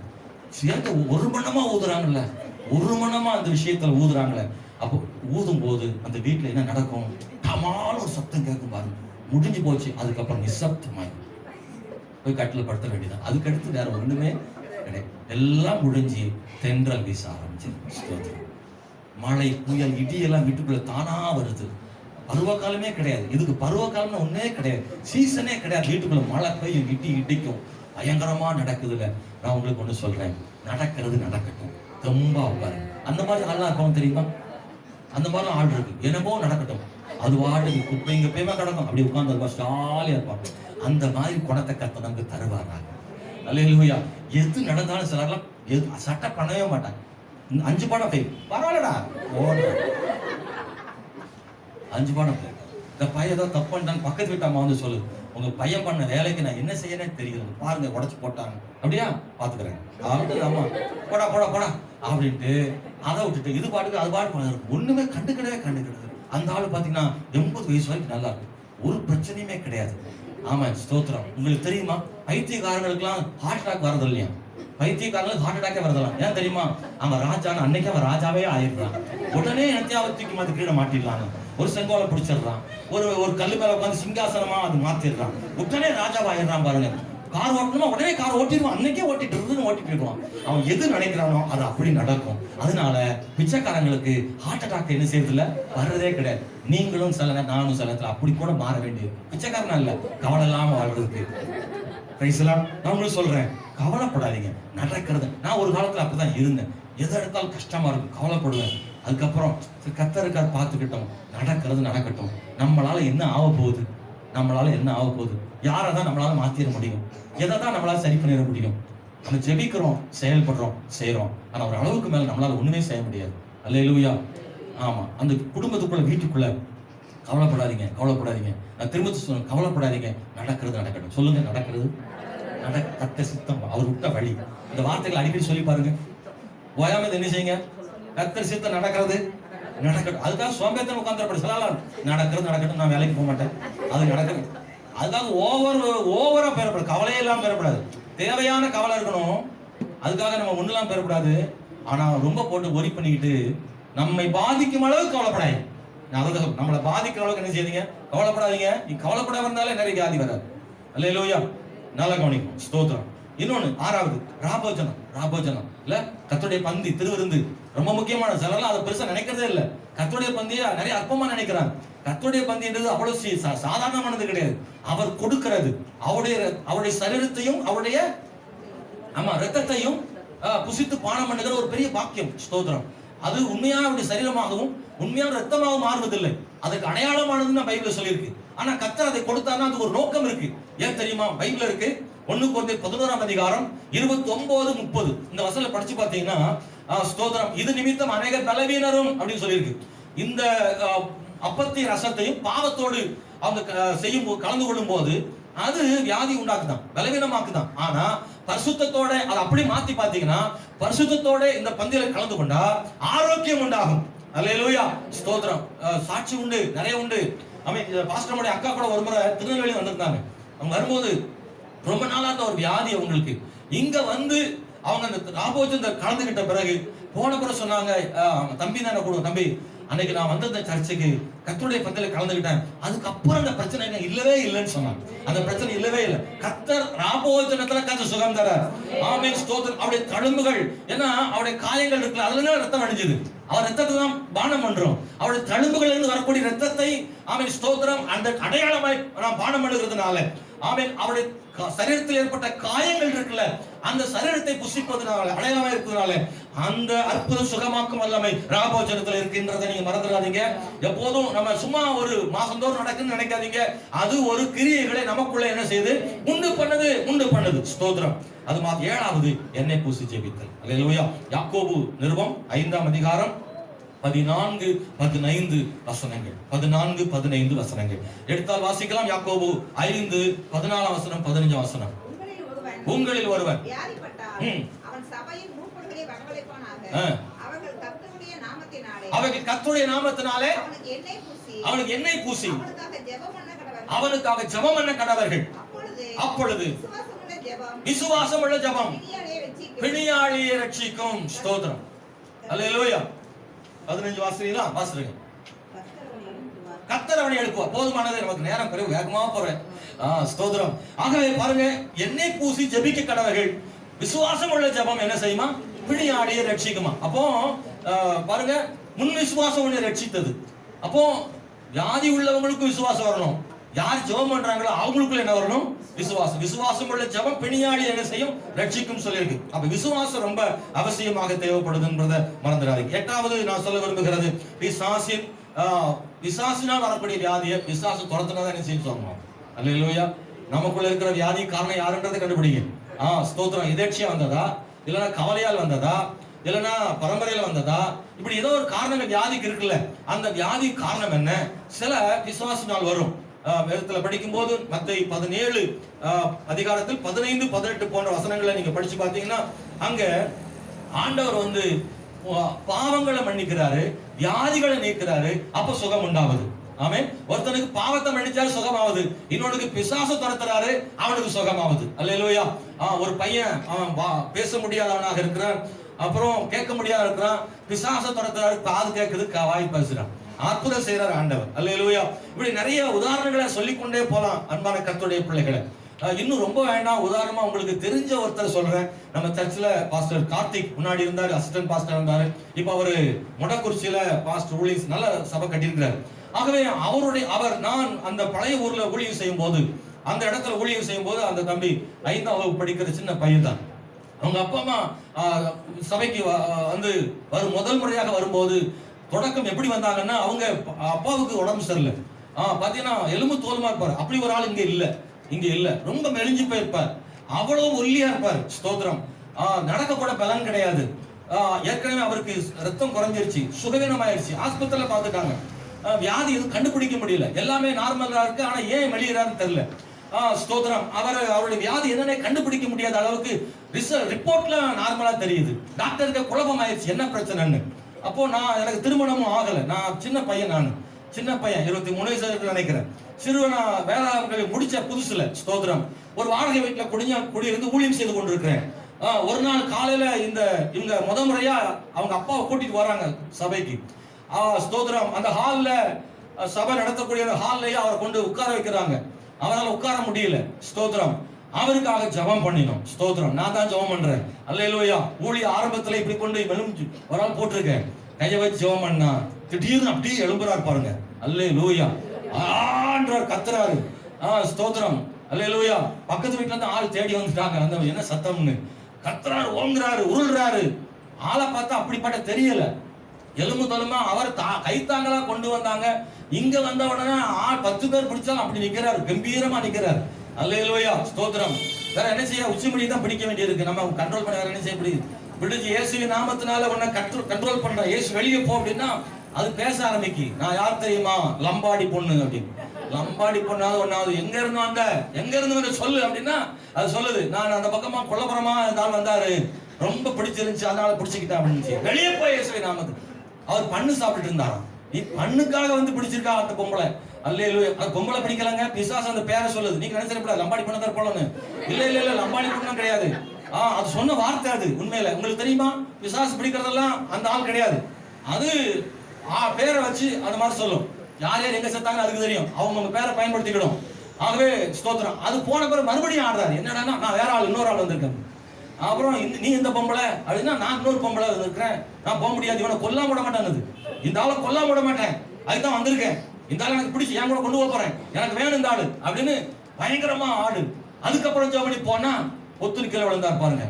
சேர்ந்து ஒரு மணமா ஊதுறாங்கல்ல, அந்த விஷயத்துல ஊதுறாங்களே. அப்போ ஊதும் போது அந்த வீட்டுல என்ன நடக்கும்? டமால் ஒரு சத்தம் கேட்கும் பாருங்க. முடிஞ்சு போச்சு. அதுக்கப்புறம் நிசப்தமாய் போய் கட்டில் படுத்த வேண்டியதான். அதுக்கடுத்து வேற ஒண்ணுமே கிடையாது. எல்லாம் முடிஞ்சு தென்றல் வீச ஆரம்பிச்சு, மழை, புயல், இடி எல்லாம் வீட்டுக்குள்ள தானா வருது. பருவ காலமே கிடையாது. இதுக்கு பருவ காலம்னு ஒன்னே கிடையாது, சீசனே கிடையாது. வீட்டுக்குள்ள மழை பெய்யும், இடிக்கும், பயங்கரமா நடக்குதுல. நான் உங்களுக்கு ஒண்ணு சொல்றேன், நடக்கட்டும், தெம்பா உட்காரு. அந்த மாதிரி ஆள்லாம் இருக்கவும் தெரியுமா? அந்த மாதிரி ஆள் இருக்கு. என்னமோ நடக்கட்டும், அது வாட்டுக்கு குப்பைங்க பேமா கிடக்கும், அப்படி உட்கார்ந்து இருப்பா, ஜாலியா இருப்பாங்க. அந்த மாதிரி குணத்தை கர்த்தர் நமக்கு தருவாராங்க. அல்லேலூயா. எது நடந்தாலும் சிலர்லாம் சட்டை பண்ணவே மாட்டாங்க. 5 பாடம் ஃபெயில், பரவாயில்லடா, 5 பாடம் ஃபெயில். இந்த பையன் ஏதோ தப்பு பண்ணிட்டான்னு பக்கத்து வீட்டு அம்மா வந்து சொல்லு, உங்க பையன் பண்ண வேலைக்கு நான் என்ன செய்யறேன்னு தெரியல, பாருங்க உடைச்சு போட்டாங்க. அப்படியா, பாத்துக்கிறேன் அப்படின்ட்டு அம்மா போடா அப்படின்ட்டு அதை விட்டுட்டு இது பாட்டுக்கு அது பாட்டு ஒண்ணுமே கண்டுக்கிடவே. அந்த ஆளு பாத்தீங்கன்னா 80 வயசு வரைக்கும் நல்லா இருக்கு, ஒரு பிரச்சனையுமே கிடையாது. ஆமா, ஸ்தோத்திரம். உங்களுக்கு தெரியுமா, பைத்தியக்காரங்களுக்குலாம் ஹார்ட் அட்டாக் வரது இல்லையா? பைத்தியக்காரங்களுக்கு ஹார்ட் அட்டாக்கே வரதெல்லாம் ஏன் தெரியுமா? அவன் ராஜான்னு அன்னைக்கு அவன் ராஜாவே ஆயிடுறான். உடனே என்னத்தையாவது தூக்கி மாத்தி கீழே மாட்டிடலாங்க. ஒரு செங்கோலை பிடிச்சிடுறான், ஒரு கல்லு மேல உட்காந்து சிங்காசனமா அது மாத்திடுறான், உடனே ராஜாவாயிடுறான். பாருங்க, கார் ஓட்டணுமா உடனே கார் ஓட்டிடுவான், அன்னைக்கே ஓட்டிட்டு போயிடுவான். அவன் எது நினைக்கிறானோ அது அப்படி நடக்கும். அதனால பிச்சைக்காரங்களுக்கு ஹார்ட் அட்டாக் என்ன செய்யறதுல வர்றதே கிடையாது. நீங்களும் சில நானும் சில நேரத்துல அப்படி கூட மாற வேண்டியது. பிச்சைக்காரனா இல்ல, கவலை இல்லாம வாழ்றதுக்கு. நான் உங்களுக்கு சொல்றேன், கவலைப்படாதீங்க. நடக்கிறது, நான் ஒரு காலத்துல அப்படிதான் இருந்தேன். எதை எடுத்தாலும் கஷ்டமா இருக்கும், கவலைப்படுவேன். அதுக்கப்புறம் கர்த்தருக்கார் பார்த்துக்கிட்டோம், நடக்கட்டும். நம்மளால என்ன ஆக போகுது? யாரை தான் நம்மளால மாத்திர முடியும்? எதை தான் நம்மளால சரி பண்ணிட முடியும்? நம்ம ஜெபிக்கிறோம், செயல்படுறோம், செய்யறோம். ஆனா ஒரு அளவுக்கு மேல நம்மளால ஒண்ணுமே செய்ய முடியாது. அல்லேலூயா. ஆமா, அந்த குடும்பத்துக்குள்ள, வீட்டுக்குள்ள கவலைப்படாதீங்க. நான் திரும்ப சொல்றேன், கவலைப்படாதீங்க. நடக்கட்டும். சொல்லுங்க, நடக்கிறது கத்த சித்தம், அவர் விட்ட வழி. இந்த வார்த்தைகளை அடிக்கடி சொல்லி பாருங்க. ஓயாம என்ன செய்யுங்க, கர்த்தர் சித்தம் நடக்கிறது நடக்கட்டும். அதுக்காக சோம்பேத்தனம் உட்கார்ந்து சொல்லலாம், நடக்கட்டும், நான் வேலைக்கு போக மாட்டேன், அது நடக்கணும். அதுக்காக ஓவரா பெறப்படாது, கவலையே எல்லாம் பெறப்படாது. தேவையான கவலை இருக்கணும், அதுக்காக நம்ம ஒண்ணுலாம் பெறப்படாது. ஆனா ரொம்ப போட்டு ஒரி பண்ணிக்கிட்டு நம்மை பாதிக்கும் அளவுக்கு கவலைப்படாது. நம்மளை பாதிக்கிற அளவுக்கு என்ன செய்யுங்க, கவலைப்படாதீங்க. நீ கவலைப்படாம இருந்தாலே நிறைய வியாதி வராது. அல்லேலூயா, நல்லா கவனிக்கும். ஸ்தோத்திரம். இன்னொன்னு, ஆறாவது ராபோஜனம் இல்ல, கர்த்தருடைய பந்தி, திருவிருந்து ரொம்ப முக்கியமான. சிலர்லாம் அதை பெருசா நினைக்கிறதே இல்ல. கர்த்தருடைய பந்தியை நிறைய அற்பமா நினைக்கிறாங்க. கர்த்தருடைய பந்தின்றது அவ்வளவு சாதாரணமானது கிடையாது. அவர் கொடுக்கிறது, அவருடைய சரீரத்தையும் அவருடைய ரத்தத்தையும் புசித்து பானம் பண்ணுகிற ஒரு பெரிய பாக்கியம். ஸ்தோத்திரம். அது உண்மையான அவருடைய சரீரமாகவும் உண்மையான ரத்தமாகவும் மாறுவதில்லை. அதுக்கு அடையாளமானதுன்னு பைபிள் சொல்லியிருக்கு. ஆனா கர்த்தர் அதை கொடுத்தாருன்னா அதுக்கு ஒரு நோக்கம் இருக்கு. ஏன் தெரியுமா? பைபிள் இருக்கு, 1 கொரிந்தியர் 11ஆம் அதிகாரம் 29-30 இந்த வசனத்தை படிச்சு பார்த்தீங்கன்னா, ஸ்தோத்திரம், இது நிமித்தம் அநேக பலவீனரும் அப்படின்னு சொல்லியிருக்கு. இந்த அப்பத்தையும் ரசத்தையும் பாவத்தோடு அவங்க கலந்து கொள்ளும் போது அது வியாதி உண்டாக்குதான், பலவீனமாக்குதான். ஆனா பரிசுத்தத்தோட அதை அப்படி மாத்தி பாத்தீங்கன்னா, பரிசுத்தத்தோட இந்த பந்தியில கலந்து கொண்டா ஆரோக்கியம் உண்டாகும். அல்லேலூயா, ஸ்தோத்திரம். சாட்சி உண்டு, நிறைய உண்டு. பாஸ்டருடைய அக்கா கூட ஒரு முறை திருநெல்வேலி வந்திருந்தாங்க. அவங்க வரும்போது ரொம்ப நாளா இருந்த ஒரு வியாதி அவங்களுக்கு. இங்க வந்து அவங்க அந்த ராபோஜனத்தை கலந்துகிட்ட பிறகு போன பிறகு சொன்னாங்க, தம்பி தானே கூட, தம்பி அன்னைக்கு நான் வந்து இந்த சர்ச்சுக்கு கர்த்தருடைய பந்தியில கலந்துக்கிட்டேன், அதுக்கப்புறம் அந்த பிரச்சனை இல்லவே இல்லைன்னு சொன்னாங்க. அந்த பிரச்சனை இல்லவே இல்லை. கர்த்தர் ராபோஜனத்துல கர்த்தர் சுகம் தர. ஆமென், ஸ்தோத்திரம். அவருடைய தழும்புகள், ஏன்னா அவருடைய காயங்கள் இருக்குல்ல, அதுல ரத்தம் அடிஞ்சது. அவர் ரத்தத்தை தான் பானம் பண்றோம். அவருடைய தழும்புகள் இருந்து வரக்கூடிய ரத்தத்தை, ஆமென், ஸ்தோத்திரம், அந்த அடையாளமாய் நாம் பானம் பண்ணுகிறதுனால, ஆமென், அவருடைய சரீரத்தில் ஏற்பட்ட காயங்கள் இருக்குல்ல, அந்த சரீரத்தை புசிப்பதனால, அடையாளமா இருக்கிறதுனால அந்த அற்புத சுகமாக்கும் வல்லமை ராபோஜனத்துல இருக்கின்றதை நீங்க மறந்துடாதீங்க. எப்போதும் நம்ம சும்மா ஒரு மாசந்தோறும் நடக்குன்னு நினைக்காதீங்க. அது ஒரு கிரியைகளை நமக்குள்ள என்ன செய்யுது, உண்டு பண்ணுது. ஸ்தோத்திரம். அது மாதிரி 7வது, எண்ணெய் பூசி ஜெபித்தல். அல்லேலூயா. யாக்கோபு நிருபம் 5ஆம் அதிகாரம் 14-15 வசனங்கள். 14-15 வசனங்கள் எடுத்தால் வாசிக்கலாம். யாக்கோபு 5:14 வசனம், 15 வசனம். உங்களில் ஒருவன் அவர்கள் கர்த்தருடைய நாமத்தினாலே அவனுக்கு எண்ணெய் பூசி அவனுக்காக ஜெபம் பண்ண கடவர்கள். அப்பொழுது விசுவாசம் உள்ள ஜெபம் பிணியாளியை ரட்சிக்கும். ஸ்தோத்திரம். அல்லேலூயா. 15 வாசிங்களா? வாசிங்க. கர்த்தர் அவனை எழுப்புவார். போதுமானது, நமக்கு நேரம் குறைவு, வேகமா போறேன். ஸ்தோத்திரம். ஆகவே பாருங்க, எண்ணெய் பூசி ஜெபிக்க கடவர்கள். விசுவாசம் உள்ள ஜெபம் என்ன செய்யுமா? பிணியாளியை ரட்சிக்குமா. அப்போ பாருங்க, முன் விசுவாசம் ஒண்ணு ரட்சித்தது. அப்போ வியாதி உள்ளவங்களுக்கு விசுவாசம் வரணும். யார் ஜெபம் பண்றாங்களோ அவங்களுக்குள்ள என்ன வரணும்? விசுவாசம் உள்ள ஜெபம் பிணியாளி என்ன செய்யும்? ரட்சிக்கும் சொல்லியிருக்கு. அப்ப விசுவாசம் ரொம்ப அவசியமாக தேவைப்படுதுன்றதை மறந்துடாதீங்க. 8வது நான் சொல்ல விரும்புகிறது, பிசாசினால் வரக்கூடிய வியாதியை பிசாசு துரத்துனதான் என்ன செய்யும் சொல்லணும். அல்லேலூயா. நமக்குள்ள இருக்கிற வியாதி காரணம் யாருன்றதை கண்டுபிடிங்க. ஸ்தோத்திரம். எதேர்ச்சியா வந்ததா, இல்லைன்னா கவலையால் வந்ததா, இல்லைன்னா பரம்பரையில வந்ததா, இப்படி ஏதோ ஒரு காரணங்கள் வியாதிக்கு இருக்குல்ல, அந்த வியாதி காரணம் என்ன? சில விசுவாசினால் வரும். வேதத்துல படிக்கும் போது மத்தேயு 17 அதிகாரத்தில் 15-18 போன்ற வசனங்களை நீங்க படிச்சு பாத்தீங்கன்னா, அங்க ஆண்டவர் வந்து பாவங்களை மன்னிக்கிறாரு, வியாதிகளை நீக்கிறாரு, அப்ப சுகம் உண்டாவது. ஆமென். ஒருத்தனுக்கு பாவத்தை மன்னிச்சாரு சுகமாவது, இன்னொருக்கு பிசாசு துரத்துறாரு, அவனுக்கு சுகமாவது. அல்லேலூயா. ஒரு பையன் அவன் பேச முடியாதவனாக இருக்கிறான், அப்புறம் கேட்க முடியாத இருக்கிறான், பிசாசு துரத்துறாரு, காது கேட்குது, வாய் பேசுறான், அற்புதம் செய்யறாரு ஆண்டவர். அல்லேலூயா. இப்படி நிறைய உதாரணங்களை சொல்லிக்கொண்டே போலாம் அன்பான கர்த்தருடைய பிள்ளைகளை. இன்னும் ரொம்ப வேண்டாம், உதாரணமா உங்களுக்கு தெரிஞ்ச ஒருத்தர் சொல்றேன். நம்ம சர்ச்சில் பாஸ்டர் கார்த்திக் முன்னாடி இருந்தாரு, அசிஸ்டன்ட் பாஸ்டர் இருந்தாரு. இப்ப அவரு மொடக்குறிச்சியில பாஸ்டர் ஊழியர் நல்ல சபை கட்டியிருக்கிறார். ஆகவே நான் அந்த பழைய ஊர்ல ஊழியம் செய்யும் போது, அந்த இடத்துல ஊழியம் செய்யும் போது, அந்த தம்பி 5ஆம் வகுப்பு படிக்கிற சின்ன பையன் தான். அவங்க அப்பா அம்மா சபைக்கு வந்து முதல் முறையாக வரும்போது தொடக்கம் எப்படி வந்தாங்கன்னா, அவங்க அப்பாவுக்கு உடம்பு சரியில்லை. பாத்தீங்கன்னா எலும்பு தோலுமா இருப்பார். அப்படி ஒரு ஆள் இங்க இல்ல. ரொம்ப மெலிஞ்சு போயிருப்பார், அவ்வளவு ஒல்லியா இருப்பார். ஸ்தோத்திரம். நடக்க கூட பலன் கிடையாது. ஏற்கனவே அவருக்கு ரத்தம் குறைஞ்சிருச்சு, சுகவீனமாயிருச்சு. ஆஸ்பத்திரியில பார்த்துட்டாங்க, வியாதி எதுவும் கண்டுபிடிக்க முடியல, எல்லாமே நார்மலா இருக்கு. ஆனா ஏன் வெளியேறாருன்னு தெரியல. ஸ்தோத்திரம். அவருடைய வியாதி என்னன்னே கண்டுபிடிக்க முடியாத அளவுக்கு ரிப்போர்ட்ல நார்மலா தெரியுது. டாக்டருக்கு குழப்பம் ஆயிடுச்சு, என்ன பிரச்சனைன்னு. அப்போ எனக்கு திருமணமும் ஆகலை. நான் சின்ன பையன், 23 வயசு நினைக்கிறேன். சிறுவனா வேளாண் கல்வி முடிச்ச புதுசுல ஸ்தோத்திரம் ஒரு வாடகை வீட்டில் குடியிருந்து ஊழியம் செய்து கொண்டிருக்கிறேன். ஒரு நாள் காலையில இவங்க முறையா அவங்க அப்பாவை கூட்டிட்டு வராங்க சபைக்கு. ஸ்தோத்திரம் அந்த ஹால்ல, சபை நடத்தக்கூடிய ஹால்லையே அவரை கொண்டு உட்கார வைக்கிறாங்க. அவரால் உட்கார முடியல. ஸ்தோத்திரம் அவருக்காக ஜெபம் பண்ணினோம். ஸ்தோத்திரம் நான் தான் ஜெபம் பண்றேன். அல்லேலூயா. ஊழிய ஆரம்பத்துல இப்படி கொண்டு மெலும்பு ஒரு ஆள் போட்டிருக்கேன். கையை வச்சு ஜெபம் பண்ணா திடீர்னு அப்படியே எழும்புறாரு பாருங்க. அல்லேலூயா. ஆண்டவர் கத்துறாரு. ஸ்தோத்திரம் அல்லேலூயா. பக்கத்து வீட்டுல இருந்து ஆள் தேடி வந்துட்டாங்க. அந்த என்ன சத்தம்னு கத்துறாரு, ஓங்குறாரு, உருள்றாரு. ஆளை பார்த்தா அப்படிப்பட்ட தெரியல. எலும்பு தலுமா அவர் கைத்தாங்களா கொண்டு வந்தாங்க. இங்க வந்த உடனே 10 பேர் பிடிச்சாலும் அப்படி நிக்கிறாரு, கம்பீரமா நிக்கிறாரு. அல்லேலூயா. ஸ்தோத்திரம். வேற என்ன செய்ய, உச்சி முடி தான் பிடிக்க வேண்டியிருக்கு. நம்ம கண்ட்ரோல் பண்ண வேற என்ன செய்ய முடியுது? பிடிச்சு இயேசுவின் நாமத்தினால உன்னை கண்ட்ரோல் பண்ற. இயேசு வெளியே போ அப்படின்னா அது பேச ஆரம்பிக்கு. நான் யார் தெரியுமா? லம்பாடி பொண்ணு அப்படின்னு. லம்பாடி பொண்ணாவது ஒன்னாவது எங்க இருந்து வந்து சொல்லு அப்படின்னா அது சொல்லுது. நான் அந்த பக்கமா கொல்லப்புறமா இருந்தாலும் வந்தாரு, ரொம்ப பிடிச்சிருந்துச்சு, அதனால பிடிச்சிக்கிட்டேன் அப்படின்னு. வெளியே போய் இயேசுவின் நாமத்து. அவர் பண்ணு சாப்பிட்டு இருந்தாராம். நீ பண்ணுக்காக வந்து பிடிச்சிருக்கா அந்த பொம்பளை. அல்லேலூயா. அது பொம்பளை பிடிக்கலங்க, பிசாசு அந்த பேரை சொல்லுது. நீங்க நினைச்சிருப்பா லம்பாடி பொண்ணு தான் போலன்னு. இல்ல லம்பாடி பொண்ணு கிடையாது. அது சொன்ன வார்த்தை. அது உண்மையில உங்களுக்கு தெரியுமா? பிசாசு பிடிக்கிறதெல்லாம் அந்த ஆள் கிடையாது. அது பேரை வச்சு அந்த மாதிரி சொல்லும். யார் எங்க செத்தாங்க அதுக்கு தெரியும். அவங்க பேரை பயன்படுத்திக்கிடும். ஆகவே ஸ்தோத்திரம். அது போன பிறகு மறுபடியும் ஆடுறாரு. என்னடா, நான் வேற ஆள், இன்னொரு ஆள் வந்திருக்கேன். அப்புறம் நீ இந்த பொம்பளை அப்படின்னா நான் இன்னொரு பொம்பளை இருக்கிறேன், நான் போக முடியாது, இவனை கொல்லாம விட மாட்டேன், இந்த ஆளை கொல்லாம விட மாட்டேன், அதுதான் வந்திருக்கேன், இந்த ஆளை எனக்கு பிடிச்சி என் கூட கொண்டு போறேன், எனக்கு வேணும் இந்த ஆளு அப்படின்னு பயங்கரமா ஆடு. அதுக்கப்புறம் ஜோபடி போனா ஒத்துரு கீழே விழுந்தார் பாருங்க.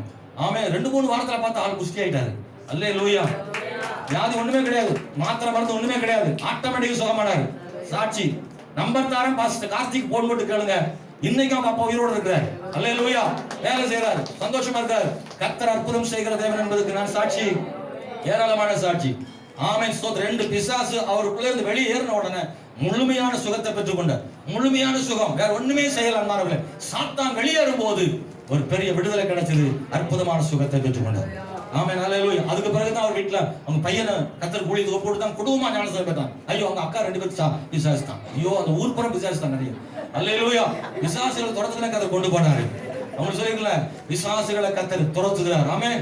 ஆமே 2-3 வாரத்துல பார்த்து ஆள் குஸ்தி ஆயிட்டாரு. அல்லேலூயா. வியாதி ஒண்ணுமே கிடையாது, மாத்திரை மருந்து ஒண்ணுமே கிடையாது, ஆட்டோமேட்டிக் சுகமானாரு. சாட்சி நம்பர் தாரன் பாஸ்டர் கார்த்திக் போன் போட்டு கேளுங்க. இன்னைக்கு அவங்க அப்பா உயிரோடு இருக்கிறார். அல்லேலூயா. வேலை செய்யறாரு, சந்தோஷமா இருக்காரு. கர்த்தர் அற்புதம் செய்கிற தேவன் என்பதற்கு நான் சாட்சி, ஏராளமான சாட்சி. ஆமென். ஸ்தோத்திரம். 2 பிசாசு அவருக்குள்ள இருந்து வெளியே ஏறின உடனே முழுமையான சுகத்தை பெற்றுக்கொண்டார். முழுமையான சுகம், வேற ஒண்ணுமே செய்யல. அன்பானவர்களே, சாத்தான் வெளியேறும் போது ஒரு பெரிய விடுதலை கிடைச்சது, அற்புதமான சுகத்தை பெற்றுக்கொண்டார். ஆமென். அல்லேலூயா. அதுக்கு பிறகுதான் அவர் வீட்டுல அவங்க பையனை கர்த்தர் கூலி போட்டு தான் குடும்பமா ஞானஸ்நானம் பெற்றான். ஐயோ அவங்க அக்கா 2 பேரும் பிசாசு தான். ஐயோ அந்த ஊர் புறம் பிசாசு தான் நிறைய. அல்லேலூயா. பிசாசுகளை துரத்துதான் கர்த்தர் கொண்டு போனாரு. அவங்க சொல்லிருக்கல, பிசாசுகளை கர்த்தர் துரத்துகிறார். ஆமென்.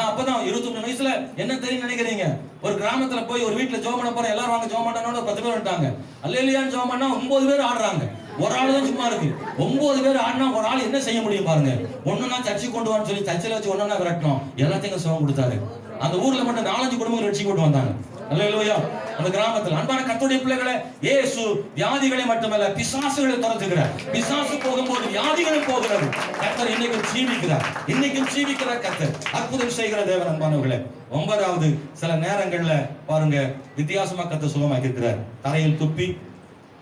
அப்பதான் 23 வயசுல என்ன தெரியும் நினைக்கிறீங்க? ஒரு கிராமத்துல போய் ஒரு வீட்டுல ஜெபம் பண்ண போறேன், எல்லாரும் வாங்க ஜெபம் பண்ணனும் 10 பேர் வந்துட்டாங்க. அல்லேலூயான்னு ஜெபம் பண்ணா 9 பேர் ஆடுறாங்க. ஒரு ஆள் தான் சும்மா இருக்கு. 9 பேர் ஆடினா ஒரு ஆள் என்ன செய்ய முடியும் பாருங்க. ஒண்ணுனா சர்ச்சைக்கு கொண்டு வான்னு சொல்லி சர்ச்சையில வச்சு ஒண்ணா விரட்டணும். எல்லாத்தையும் சுகம் கொடுத்தாரு. அந்த ஊர்ல மட்டும் 4-5 குடும்பங்கள் ரட்சி கொண்டு வந்தாங்க. அல்லேலூயா. அந்த கிராமத்தில் அன்பான கர்த்தருடைய பிள்ளைகளே, இயேசு வியாதிகளை மட்டுமல்ல பிசாசுகளை துரத்துகிறார். பிசாசு போகும்போது வியாதிகளும் போகிறது. கர்த்தர் இன்னைக்கும் ஜீவிக்கிறார். கர்த்தர் அற்புதம் செய்கிற தேவன். அன்பானவர்களே, 9வது சில நேரங்கள்ல பாருங்க வித்தியாசமா கர்த்தர் சுகமாக்கி இருக்கிறார். தரையில் துப்பி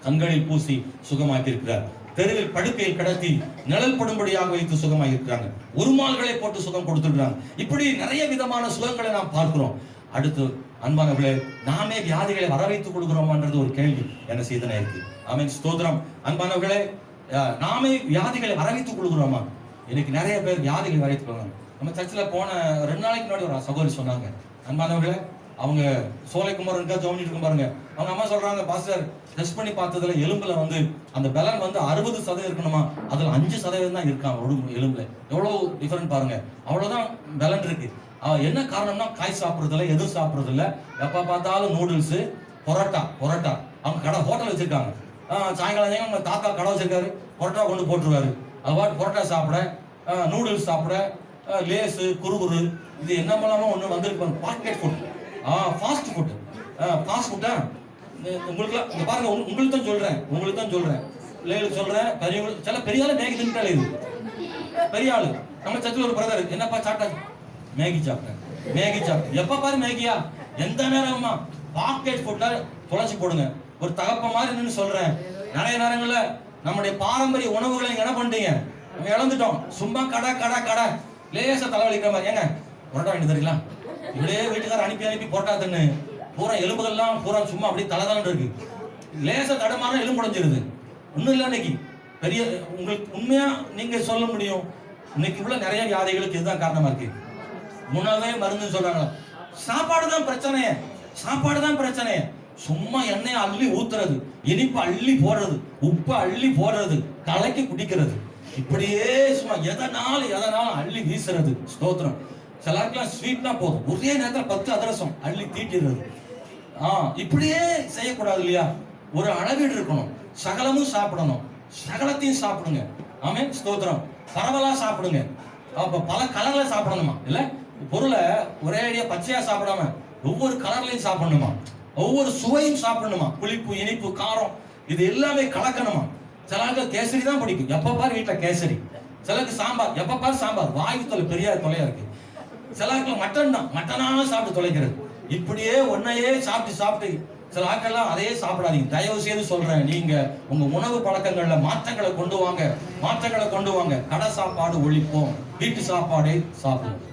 கண்களில் பூசி சுகமாக்கி இருக்கிறார். தெருவில் படுக்கையில் கடத்தி நிழல் படும்படியாக வைத்து சுகமாகி இருக்கிறாங்க. உருமால்களை போட்டு சுகம் கொடுத்துருக்காங்க. இப்படி நிறைய விதமான சுகங்களை நாம் பார்க்கிறோம். அடுத்து அன்பானவர்களே, நாமே வியாதிகளை வர வைத்துக் கொடுக்கிறோமான்றது ஒரு கேள்வி என்ன செய்தன இருக்கு. ஆமென். ஸ்தோத்திரம். அன்பானவர்களே, நாமே வியாதிகளை வர வைத்துக் கொடுக்கிறோமா? இன்னைக்கு நிறைய பேர் வியாதிகளை வர வைத்துக் கொள்றாங்க. நம்ம சர்ச்சில் போன 2 நாளைக்கு முன்னாடி ஒரு சகோதரி சொன்னாங்க. அன்பானவர்களே, அவங்க சோலைக்குமாரன் ஜோமிட்டு இருக்கும் பாருங்க. அவங்க அம்மா சொல்றாங்க, பாஸ்டர் டெஸ்ட் பண்ணி பார்த்ததுல எலும்புல அந்த பலன் 60% இருக்கணுமா, அதுல 5% தான் இருக்கான் எலும்புல. எவ்வளவு டிஃபரெண்ட் பாருங்க. அவ்வளவுதான் பலன் இருக்கு. என்ன காரணம்னா காய் சாப்பிடுறதுல, எதுவும் சாப்பிடுறது இல்ல. எப்ப பார்த்தாலும் நூடுல்ஸ், பொரோட்டா. அவங்க கடை ஹோட்டல் வச்சிருக்காங்க. சாயங்காலம் அவங்க தாத்தா கடை வச்சிருக்காரு, பொரோட்டா கொண்டு போட்டுருவாரு. அது பொரோட்டா சாப்பிட, நூடுல்ஸ் சாப்பிட, லேசு குறுகுறு இது என்னமெல்லாமோ ஒண்ணு வந்திருக்கு. பாக்கெட் ஃபுட், ஃபாஸ்ட் ஃபுட்டா உங்களுக்கு இங்க பாருங்க. உங்களுக்கு தான் சொல்றேன் பிள்ளைகளுக்கு சொல்றேன், பெரியவங்களுக்கு. சில பெரிய ஆளு மேகி தின்ட்டாலே இது பெரிய ஆளு. நம்ம சர்ச்சில் ஒரு பிரதர், என்னப்பா சாப்பிட்டா? மேகி சாப்பிட்டேன். எப்ப பாரு மேகியா? எந்த நேரமா பாக்கெட் ஃபுட்ல தொலைச்சு போடுங்க. ஒரு தகப்ப மாதிரி நின்று சொல்றேன். நிறைய நேரங்கள்ல நம்முடைய பாரம்பரிய உணவுகளை என்ன பண்ணிட்டீங்க? நம்ம இழந்துட்டோம். சும்மா கடை லேசா தலைவலிக்கிற மாதிரி. ஏங்க பொரோட்டா வாங்கி தரீங்களா? இப்படியே வீட்டுக்கார அனுப்பி பொரோட்டா தின்னு பூரா எலும்புகள்லாம் பூரா சும்மா அப்படியே தலைதான் இருக்கு. லேசா தடமான எலும்பு உடைஞ்சிருது. ஒண்ணும் இல்லை. இன்னைக்கு பெரிய உங்களுக்கு உண்மையா நீங்க சொல்ல முடியும், இன்னைக்கு உள்ள நிறைய வியாதிகளுக்கு இதுதான் காரணமா இருக்கு. முன்னாவே மருந்து சொல்றாங்க. சாப்பாடு தான் பிரச்சனையே, சாப்பாடு தான் பிரச்சனையே. சும்மா எண்ணெயை அள்ளி ஊத்துறது, இனிப்பு அள்ளி போடுறது, உப்பு அள்ளி போடுறது, கலக்கி குடிக்கிறது, இப்படியே சும்மா எதனாலும் அள்ளி வீசுறது. ஸ்தோத்திரம். சிலருக்குலாம் ஸ்வீட்னா போதும், ஒரே நேரத்தில் 10 அதிரசம் அள்ளி தீட்டிடுறது. இப்படியே செய்யக்கூடாது இல்லையா? ஒரு அளவீடு இருக்கணும். சகலமும் சாப்பிடணும், சகலத்தையும் சாப்பிடுங்க. ஆமென். ஸ்தோத்திரம். பரவலா சாப்பிடுங்க. அப்ப பல கலர்ல சாப்பிடணுமா? இல்ல பொருளை ஒரே அடியா பச்சையா சாப்பிடாம ஒவ்வொரு கலர்லையும் சாப்பிடணுமா? ஒவ்வொரு சுவையும் சாப்பிடணுமா? புளிப்பு, இனிப்பு, காரம், இது எல்லாமே கலக்கணுமா? சிலருக்கு கேசரி தான் பிடிக்கும், எப்ப பாரு வீட்டுல கேசரி. சிலருக்கு சாம்பார், எப்ப பாரு சாம்பார், வாயு தொலை பெரிய தொலையா இருக்கு. சிலருக்கு மட்டன் தான், மட்டனா சாப்பிட்டு தொலைக்கிறது. இப்படியே ஒன்னையே சாப்பிட்டு சில ஆட்கள்லாம் அதையே சாப்பிடாதீங்க. தயவு செய்து சொல்றேன், நீங்க உங்க உணவு பழக்கங்கள்ல மாற்றங்களை கொண்டு வாங்க. கடை சாப்பாடு ஒழிப்போம், வீட்டு சாப்பாடை சாப்பிடுவோம்.